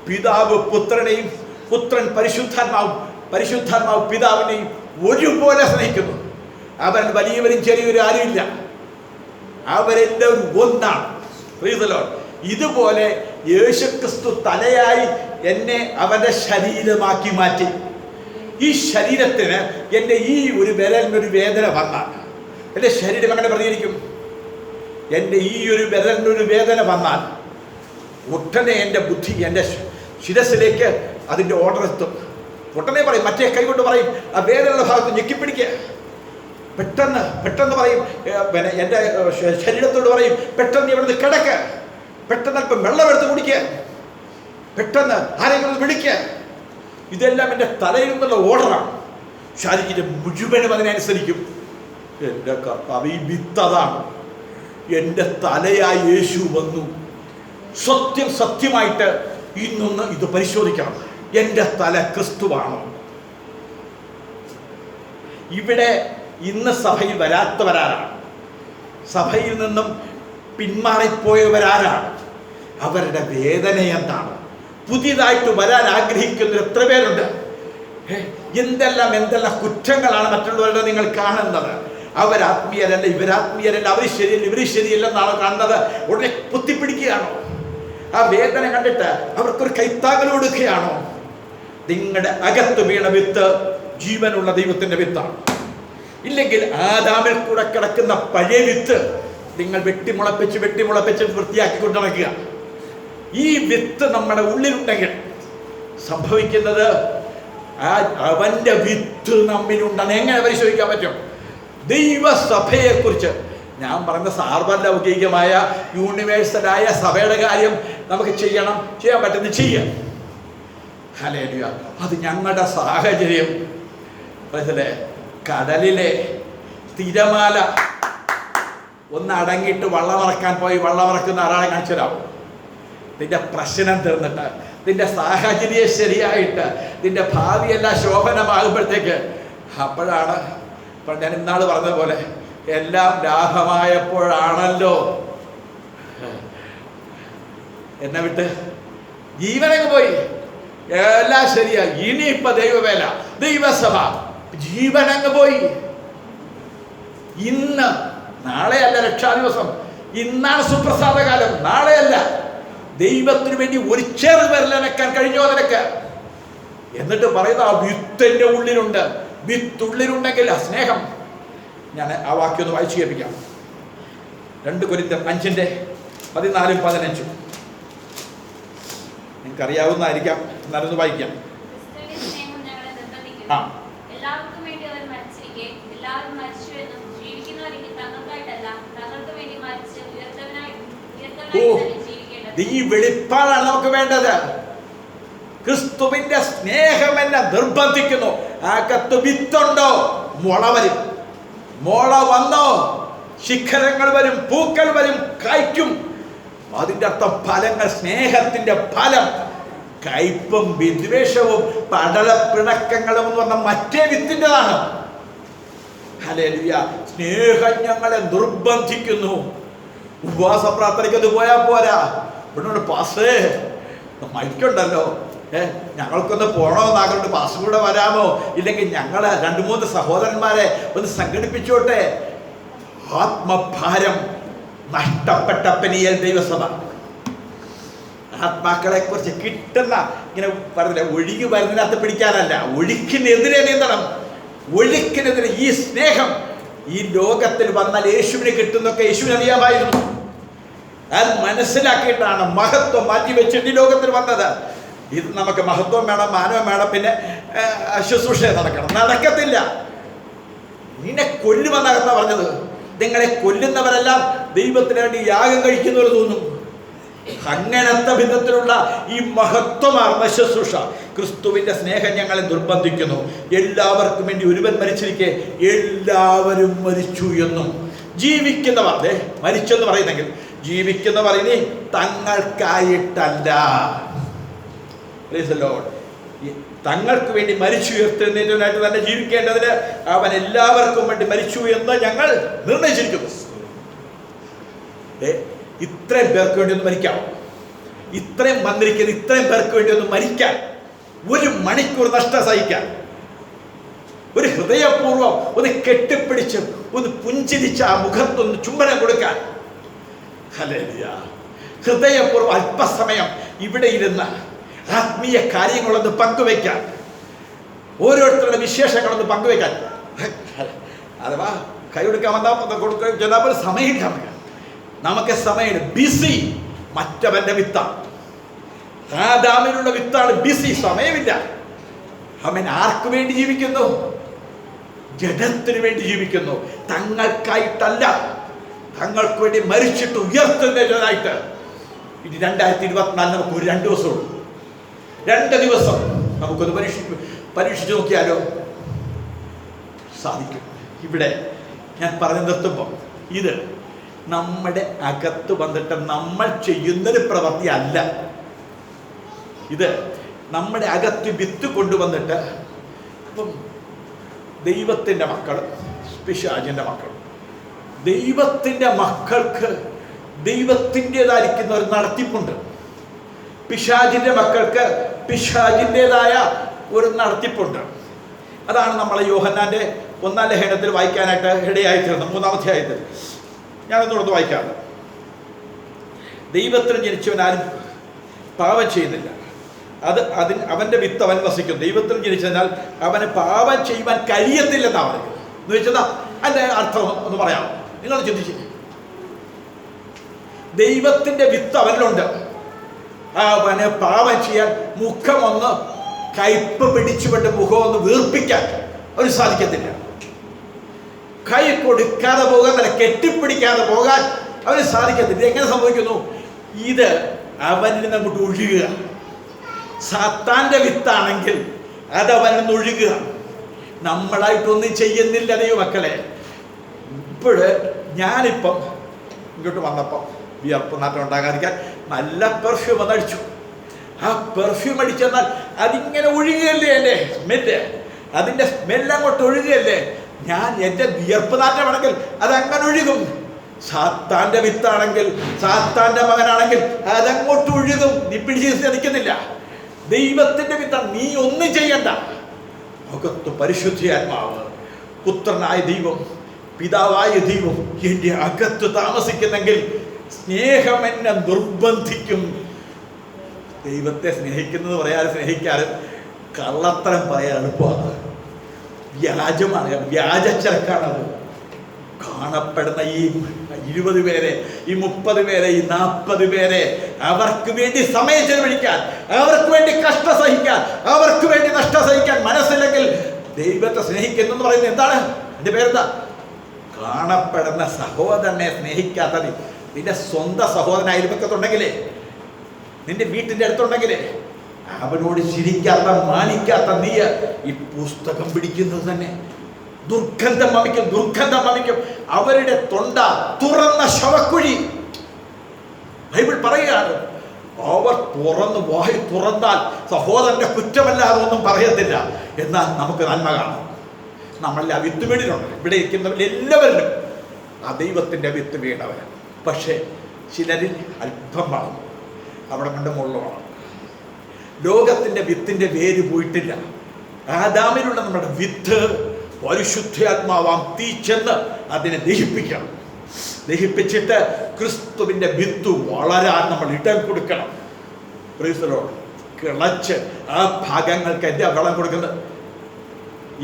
പിതാവ് പുത്രനെയും, പുത്രൻ പരിശുദ്ധാത്മാവ് പിതാവിനെയും ഒരുപോലെ സ്നേഹിക്കുന്നു. അവൻ വലിയവരും ചെറിയവരും ആരുമില്ല, അവരെല്ലാവരും ഒന്നാണ്. ഇതുപോലെ യേശുക്രിസ്തു തലയായി എന്നെ അവൻ്റെ ശരീരമാക്കി മാറ്റി. ഈ ശരീരത്തിന് എൻ്റെ ഈ ഒരു വിരലിനൊരു വേദന വന്നാൽ എൻ്റെ ശരീരം അങ്ങനെ പ്രതികരിക്കും. എൻ്റെ ഈ ഒരു വിരലിനൊരു വേദന വന്നാൽ ഒട്ടനെ എൻ്റെ ബുദ്ധി, എൻ്റെ ശിരസിലേക്ക് അതിൻ്റെ ഓർഡർ എത്തും. ഒട്ടനെ പറയും, മറ്റേ കൈ കൊണ്ട് പറയും, ആ വേദനയുടെ ഭാഗത്ത് ഞെക്കിപ്പിടിക്കുക. പെട്ടെന്ന് പറയും, എൻ്റെ ശരീരത്തോട് പറയും, പെട്ടെന്ന് ഇവിടുന്ന് കിടക്ക, പെട്ടെന്ന് അല്പം വെള്ളം എടുത്ത് കുടിക്കുക, പെട്ടെന്ന് ആരെങ്കിലും വിളിക്കുക. ഇതെല്ലാം എൻ്റെ തലയിൽ നിന്നുള്ള ഓർഡറാണ്. ശരീരം മുഴുവനും അതിനനുസരിക്കും. എൻ്റെ കർത്താവ്, ഈ വിത്തതാണ്. എൻ്റെ തലയായി യേശു വന്നു. സത്യമായിട്ട് ഇന്നൊന്ന് ഇത് പരിശോധിക്കണം. എൻ്റെ തല ക്രിസ്തുവാണോ? ഇവിടെ ഇന്ന് സഭയിൽ വരാത്തവരാരാണ്? സഭയിൽ നിന്നും പിന്മാറിപ്പോയവരാരാണ്? അവരുടെ വേദന എന്താണ്? പുതിയതായിട്ട് വരാൻ ആഗ്രഹിക്കുന്നവർ എത്ര പേരുണ്ട്? എന്തെല്ലാം കുറ്റങ്ങളാണ് മറ്റുള്ളവരുടെ നിങ്ങൾ കാണുന്നത്. അവരാത്മീയരല്ല, ഇവരാത്മീയരല്ല, അവർ ശരിയല്ല, ഇവർ ശരിയല്ലെന്നാണോ കാണുന്നത്? ഉടനെ കുത്തിപ്പിടിക്കുകയാണോ? ആ വേദന കണ്ടിട്ട് അവർക്കൊരു കൈത്താങ്ങൽ കൊടുക്കുകയാണോ? നിങ്ങളുടെ അകത്ത് വീണ വിത്ത് ജീവനുള്ള ദൈവത്തിൻ്റെ വിത്താണ്. ഇല്ലെങ്കിൽ ആദാമിൽ കൂടെ കിടക്കുന്ന പഴയ വിത്ത് നിങ്ങൾ വെട്ടിമുളപ്പിച്ച് വൃത്തിയാക്കിക്കൊണ്ട് നടക്കുക. ഈ വിത്ത് നമ്മുടെ ഉള്ളിലുണ്ടെങ്കിൽ സംഭവിക്കുന്നത് അവൻ്റെ വിത്ത് നമ്മിലുണ്ടെന്ന് എങ്ങനെ പരിശോധിക്കാൻ പറ്റും? ദൈവസഭയെക്കുറിച്ച് ഞാൻ പറഞ്ഞ സാർവലൗകികമായ യൂണിവേഴ്സലായ സഭയുടെ കാര്യം നമുക്ക് ചെയ്യാൻ പറ്റുന്നത് ചെയ്യാം. ഹല്ലേലൂയ. അത് ഞങ്ങളുടെ സാഹചര്യം. കടലിലെ തിരമാല ഒന്ന് അടങ്ങിയിട്ട് വള്ളമിറക്കാൻ പോയി വള്ളമിറക്കുന്ന ഒരാളെ കാണിച്ചു തരാമോ? നിന്റെ പ്രശ്നം തീർന്നിട്ട്, നിന്റെ സാഹചര്യം ശരിയായിട്ട്, നിന്റെ ഭാവിയെല്ലാം ശോഭനമാകുമ്പോഴത്തേക്ക്, അപ്പോഴാണ് ഞാൻ ഇന്നാൾ പറഞ്ഞതുപോലെ എല്ലാം ലാഭമായപ്പോഴാണല്ലോ എന്നെ വിട്ട് ജീവനങ്ങ് പോയി. എല്ലാം ശരിയാ, ഇനിയിപ്പോ ദൈവവേല, ദൈവസഭ, ജീവനങ്ങ് പോയി. ഇന്ന്, നാളെയല്ല രക്ഷാദിവസം, ഇന്നാണ് സുപ്രസാദകാലം, നാളെയല്ല. ദൈവത്തിന് വേണ്ടി ഒരു ചെറു വിരലനക്കാൻ കഴിഞ്ഞോ നിനക്ക്? എന്നിട്ട് പറയുന്ന ആ വിത്തിന്റെ ഉള്ളിലുണ്ട്. വിത്തുള്ളിലുണ്ടെങ്കിൽ ആ സ്നേഹം. ഞാൻ ആ വാക്യം ഒന്ന് വായിച്ചു കേൾപ്പിക്കാം. 2 കൊരിന്ത്യർ 5:14-15. നിങ്ങൾക്കറിയാവുന്നതായിരിക്കാം, എന്നാലൊന്ന് വായിക്കാം. ആ, ഈ വെളിപ്പാടാണ് നമുക്ക് വേണ്ടത്. ക്രിസ്തുവിന്റെ സ്നേഹം എന്നെ നിർബന്ധിക്കുന്നു. അകത്ത് വിത്തുണ്ടോ, മുള വരും. മുള വന്നോ, ശിഖരങ്ങൾ വരും, പൂക്കൾ വരും, കായ്ക്കും. അതിൻ്റെ അർത്ഥം ഫലങ്ങൾ, സ്നേഹത്തിന്റെ ഫലം. കയ്പും വിദ്വേഷവും പടലപ്പിണക്കങ്ങളും എന്ന് പറഞ്ഞ മറ്റേ വിത്തിൻ്റെതാണ്. ഹല്ലേലൂയ. സ്നേഹം ഞങ്ങളെ നിർബന്ധിക്കുന്നു. ഉപവാസ പ്രാർത്ഥനയ്ക്ക് അത് പോയാൽ പോരാ. ഇവിടെ പാസ്റ്റേ മൈക്കുണ്ടല്ലോ, ഞങ്ങൾക്കൊന്ന് പോകണമെന്നാകുന്നുണ്ട്, പാസ് കൂടെ വരാമോ? ഇല്ലെങ്കിൽ ഞങ്ങൾ 2-3 സഹോദരന്മാരെ ഒന്ന് സംഘടിപ്പിച്ചോട്ടെ. ആത്മഭാരം നഷ്ടപ്പെട്ട പെനിയേൽ ദൈവസഭ. ആത്മാക്കളെ കുറിച്ച് കിട്ടുന്ന ഇങ്ങനെ പറഞ്ഞില്ല, ഒഴുകി വരുന്നതിനകത്ത് പിടിക്കാനല്ല, ഒഴുക്കിനെതിരെ നീന്തണം. ഒഴുക്കിനെതിരെ ഈ സ്നേഹം. ഈ ലോകത്തിൽ വന്നാൽ യേശുവിന് കിട്ടുന്നൊക്കെ യേശുവിന് അറിയാമായിരുന്നു. അത് മനസ്സിലാക്കിയിട്ടാണ് മഹത്വം മാറ്റി വെച്ചിട്ട് ഈ ലോകത്തിൽ വന്നത്. ഇത് നമുക്ക് മഹത്വം വേണം, മാനവം വേണം, പിന്നെ ശുശ്രൂഷ നടക്കത്തില്ല. നിന്നെ കൊല്ലുമെന്നാകത്ത പറഞ്ഞത്. നിങ്ങളെ കൊല്ലുന്നവരെല്ലാം ദൈവത്തിന് വേണ്ടി യാഗം കഴിക്കുന്നവർ തോന്നും. അങ്ങനത്തെ വിധത്തിലുള്ള ഈ മഹത്വമാർന്ന ശുശ്രൂഷ. ക്രിസ്തുവിന്റെ സ്നേഹം ഞങ്ങളെ നിർബന്ധിക്കുന്നു. എല്ലാവർക്കും വേണ്ടി ഒരുവൻ മരിച്ചിരിക്കെ എല്ലാവരും മരിച്ചു എന്നും ജീവിക്കുന്നവർ മരിച്ചെന്ന് പറയുന്നെങ്കിൽ ജീവിക്കുന്നവർ ഇനി തങ്ങൾക്കായിട്ടല്ല, തങ്ങൾക്ക് വേണ്ടി മരിച്ചു ഉയർത്തെഴുന്നേറ്റവനായിട്ട് തന്നെ ജീവിക്കേണ്ടതിന് അവൻ എല്ലാവർക്കും വേണ്ടി മരിച്ചു എന്ന് ഞങ്ങൾ നിർണയിച്ചിരിക്കുന്നു. ഇത്രയും പേർക്ക് വേണ്ടി ഒന്ന് മരിക്കാം, ഇത്രയും മന്ത്രിക്കുന്ന ഇത്രയും പേർക്ക് വേണ്ടി ഒന്ന് മരിക്കാൻ, 1 മണിക്കൂർ നഷ്ടം സഹിക്കാൻ, ഒരു ഹൃദയപൂർവ്വം ഒന്ന് കെട്ടിപ്പിടിച്ച് ഒന്ന് പുഞ്ചിരിച്ച് ആ മുഖത്തൊന്ന് ചുംബനം കൊടുക്കാൻ. ഹല്ലേലൂയ. ഹൃദയപൂർവ്വം അല്പസമയം ഇവിടെ ഇരുന്ന് ആത്മീയ കാര്യങ്ങളൊന്ന് പങ്കുവയ്ക്കാൻ, ഓരോരുത്തരുടെ വിശേഷങ്ങളൊന്ന് പങ്കുവയ്ക്കാൻ. അഥവാ കൈ കൊടുക്കാൻ വന്നാൽ കൊടുക്കാൻ ചെന്നാൽ സമയമില്ല. നമുക്ക് സമയം ബിസി. മറ്റവന്റെ വിത്താണ്, ആദാമിനുള്ള വിത്താണ് ബിസി, സമയമില്ല. അവൻ ആർക്ക് വേണ്ടി ജീവിക്കുന്നു? ജഡത്തിന് വേണ്ടി ജീവിക്കുന്നു, തങ്ങൾക്കായിട്ടല്ല. തങ്ങൾക്ക് വേണ്ടി മരിച്ചിട്ട് ഉയർത്തുന്നതിനായിട്ട്. ഇനി 2024 നമുക്ക് ഒരു 2 ദിവസമുള്ളൂ. 2 ദിവസം നമുക്കൊന്ന് പരീക്ഷിച്ച് നോക്കിയാലോ? സാധിക്കും. ഇവിടെ ഞാൻ പറഞ്ഞു നിർത്തുമ്പോൾ ഇത് നമ്മുടെ അകത്ത് വന്നിട്ട് നമ്മൾ ചെയ്യുന്നൊരു പ്രവൃത്തി അല്ല. ഇത് നമ്മുടെ അകത്ത് വിത്ത് കൊണ്ടുവന്നിട്ട്, ഇപ്പം ദൈവത്തിൻ്റെ മക്കൾ, പിശാചിൻ്റെ മക്കൾ, ദൈവത്തിൻ്റെ മക്കൾക്ക് ദൈവത്തിൻ്റെതായിരിക്കുന്ന ഒരു നടത്തിപ്പുണ്ട്. പിശാചിൻ്റെ മക്കൾക്ക് പിശാചിൻ്റെതായ ഒരു നടത്തിപ്പുണ്ട്. അതാണ് നമ്മളെ യോഹന്നാൻ്റെ 1-ാം ലേഖനത്തിൽ വായിക്കാനായിട്ട് ഇടയായിത്തീർന്നത്. 3-ാം അധ്യായത്തിൽ ഞാനൊന്നുകൂടെ വായിക്കാറ്. ദൈവത്തിന് ജനിച്ചവനാരും പാപം ചെയ്യുന്നില്ല, അവൻ്റെ വിത്ത് അവൻ വസിക്കും. ദൈവത്തിന് ജനിച്ചതിനാൽ അവന് പാപം ചെയ്യുവാൻ കഴിയത്തില്ലെന്നാണ് പറയുന്നത്. എന്ന് വെച്ചാൽ അതിൻ്റെ അർത്ഥം ഒന്ന് പറയാം. നിങ്ങൾ ചിന്തിച്ച്, ദൈവത്തിൻ്റെ വിത്ത് അവനിലുണ്ട്. അവന് പാപം ചെയ്യാൻ, മുഖമൊന്ന് കയ്പ് പിടിച്ചുകൊണ്ട് മുഖം ഒന്ന് വീർപ്പിക്കാൻ അവന് സാധിക്കത്തില്ല. കൈ കൊടുക്കാതെ പോകാൻ, അല്ല കെട്ടിപ്പിടിക്കാതെ പോകാൻ അവന് സാധിക്കത്തില്ല. എങ്ങനെ സംഭവിക്കുന്നു? ഇത് അവനിൽ നിന്ന് അങ്ങോട്ട് ഒഴുകുക. സാത്താൻ്റെ വിത്താണെങ്കിൽ അത് അവനിൽ നിന്ന് ഒഴുകുക. നമ്മളായിട്ടൊന്നും ചെയ്യുന്നില്ല ദൈവമക്കളെ. ഇപ്പോൾ ഞാനിപ്പം ഇങ്ങോട്ട് വന്നപ്പോൾ വിയർപ്പ് നാട്ടം ഉണ്ടാകാതിരിക്കാൻ നല്ല പെർഫ്യൂം അടിച്ചു. ആ പെർഫ്യൂം അടിച്ചെന്നാൽ അതിങ്ങനെ ഒഴുകുകയല്ലേ എൻ്റെ സ്മെല്ല്, അതിൻ്റെ സ്മെല്ല് അങ്ങോട്ട് ഒഴുകുകയല്ലേ. ഞാൻ എൻ്റെ വിയർപ്പ് നാറ്റമാണെങ്കിൽ അതങ്ങനെ ഒഴുകും. സാത്താൻ്റെ വിത്താണെങ്കിൽ, സാത്താൻ്റെ മകനാണെങ്കിൽ അതങ്ങോട്ട് ഒഴുകും. നീ പിടിച്ച് നിൽക്കുന്നില്ല. ദൈവത്തിൻ്റെ വിത്താണ്, നീ ഒന്നും ചെയ്യണ്ട. അകത്ത് പരിശുദ്ധാത്മാവ്, പുത്രനായ ദൈവം, പിതാവായ ദൈവം എൻ്റെ അകത്ത് താമസിക്കുന്നെങ്കിൽ സ്നേഹം എന്നെ നിർബന്ധിക്കും. ദൈവത്തെ സ്നേഹിക്കുന്നത് പറയാനും സ്നേഹിക്കാനും കള്ളത്തരം പറയാൻ എളുപ്പമാണ്. വ്യാജമാണ്, വ്യാജച്ചരക്കാണത്. കാണപ്പെടുന്ന ഈ 20 പേരെ, ഈ 30 പേരെ, ഈ 40 പേരെ അവർക്ക് വേണ്ടി സമയം ചെലവഴിക്കാൻ, അവർക്ക് വേണ്ടി കഷ്ടം സഹിക്കാൻ, അവർക്ക് വേണ്ടി നഷ്ടം സഹിക്കാൻ മനസ്സില്ലെങ്കിൽ ദൈവത്തെ സ്നേഹിക്കുന്നു പറയുന്നത് എന്താണ്? എൻ്റെ പേരെന്താ? കാണപ്പെടുന്ന സഹോദരനെ സ്നേഹിക്കാത്ത നീ, നിന്റെ സ്വന്തം സഹോദരൻ അയൽപക്കത്തുണ്ടെങ്കിലേ, നിന്റെ വീട്ടിൻ്റെ അടുത്തുണ്ടെങ്കിലേ, അവനോട് ചിരിക്കാത്ത, മാനിക്കാത്ത നീ ഈ പുസ്തകം പിടിക്കുന്നത് തന്നെ ദുർഗന്ധം വമിക്കും, ദുർഗന്ധം വമിക്കും. അവരുടെ തൊണ്ട തുറന്ന ശവക്കുഴി. ബൈബിൾ പറയുകയാണ്, അവർ വായി തുറന്നാൽ സഹോദരന്റെ കുറ്റമല്ലാതെ ഒന്നും പറയത്തില്ല. എന്നാൽ നമുക്ക് നന്മ കാണാം. നമ്മളെ ആ വിത്ത് വീണിട്ടുണ്ട്. ഇവിടെ ഇരിക്കുന്നവരെല്ലാവരിലും ആ ദൈവത്തിൻ്റെ വിത്ത് വീണവർ. പക്ഷേ ചിലരിൽ അല്പം വളർന്നു, അവിടെ കണ്ട് മുള്ളുവാണ്. ലോകത്തിൻ്റെ വിത്തിൻ്റെ വേര് പോയിട്ടില്ല. ആദാമിലുള്ള നമ്മുടെ വിത്ത് പരിശുദ്ധാത്മാവാം തീ ചെന്ന് അതിനെ ദഹിപ്പിക്കണം. ദഹിപ്പിച്ചിട്ട് ക്രിസ്തുവിൻ്റെ വിത്ത് വളരാൻ നമ്മൾ ഇടം കൊടുക്കണം. കിളച്ച് ആ ഭാഗങ്ങൾക്ക് എൻ്റെ വളം കൊടുക്കുന്നത്.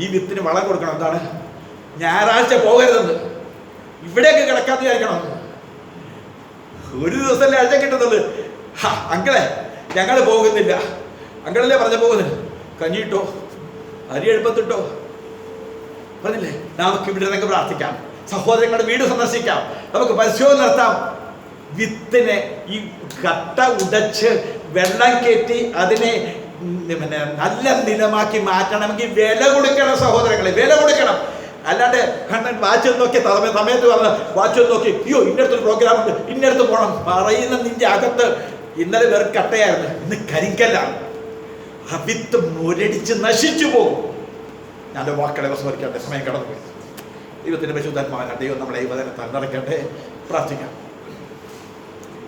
ഈ വിത്തിന് വളം കൊടുക്കണം. എന്താണ്? ഞായറാഴ്ച പോകരുതെന്ന്, ഇവിടെയൊക്കെ കിടക്കാതെ വിചാരിക്കണം. ഒരു ദിവസമല്ലേ ആഴ്ച കിട്ടുന്നത്. അങ്കളെ ഞങ്ങൾ പോകുന്നില്ല, അങ്കളല്ലേ പറഞ്ഞ പോകുന്നില്ല, കഞ്ഞിട്ടോ അരി എളുപ്പത്തിട്ടോ പറഞ്ഞില്ലേ, നമുക്ക് ഇവിടെ നിന്നൊക്കെ പ്രാർത്ഥിക്കാം, സഹോദരങ്ങളുടെ വീട് സന്ദർശിക്കാം, നമുക്ക് പരിശോധന നടത്താം. വിത്തിനെ ഈ കട്ട ഉടച്ച് വെള്ളം കയറ്റി അതിനെ പിന്നെ നല്ല നിലമാക്കി മാറ്റണമെങ്കിൽ വില കൊടുക്കണം സഹോദരങ്ങളെ, വില കൊടുക്കണം. അല്ലാണ്ട് വാച്ച് നോക്കി സമയത്ത് വന്ന് വാച്ച് നോക്കി, അയ്യോ ഇന്നടുത്തൊരു പ്രോഗ്രാം ഉണ്ട്, ഇന്നടുത്ത് പോകണം പറയുന്ന നിന്റെ അകത്ത് ഇന്നലെ വേറെ കട്ടയായിരുന്നു, ഇന്ന് കരിക്കല്ലാണ്. ആ വിത്ത് മുരടിച്ച് നശിച്ചു പോകും. ഞാൻ വാക്കളെ വിസ്മരിക്കട്ടെ, സമയം കടന്നുപോയി. ദൈവത്തിൻ്റെ പരിശുദ്ധാത്മാവിനെ ദൈവം നമ്മളെ ഈ വചനത്താൽ നിറയ്ക്കട്ടെ. പ്രാർത്ഥിക്കാം.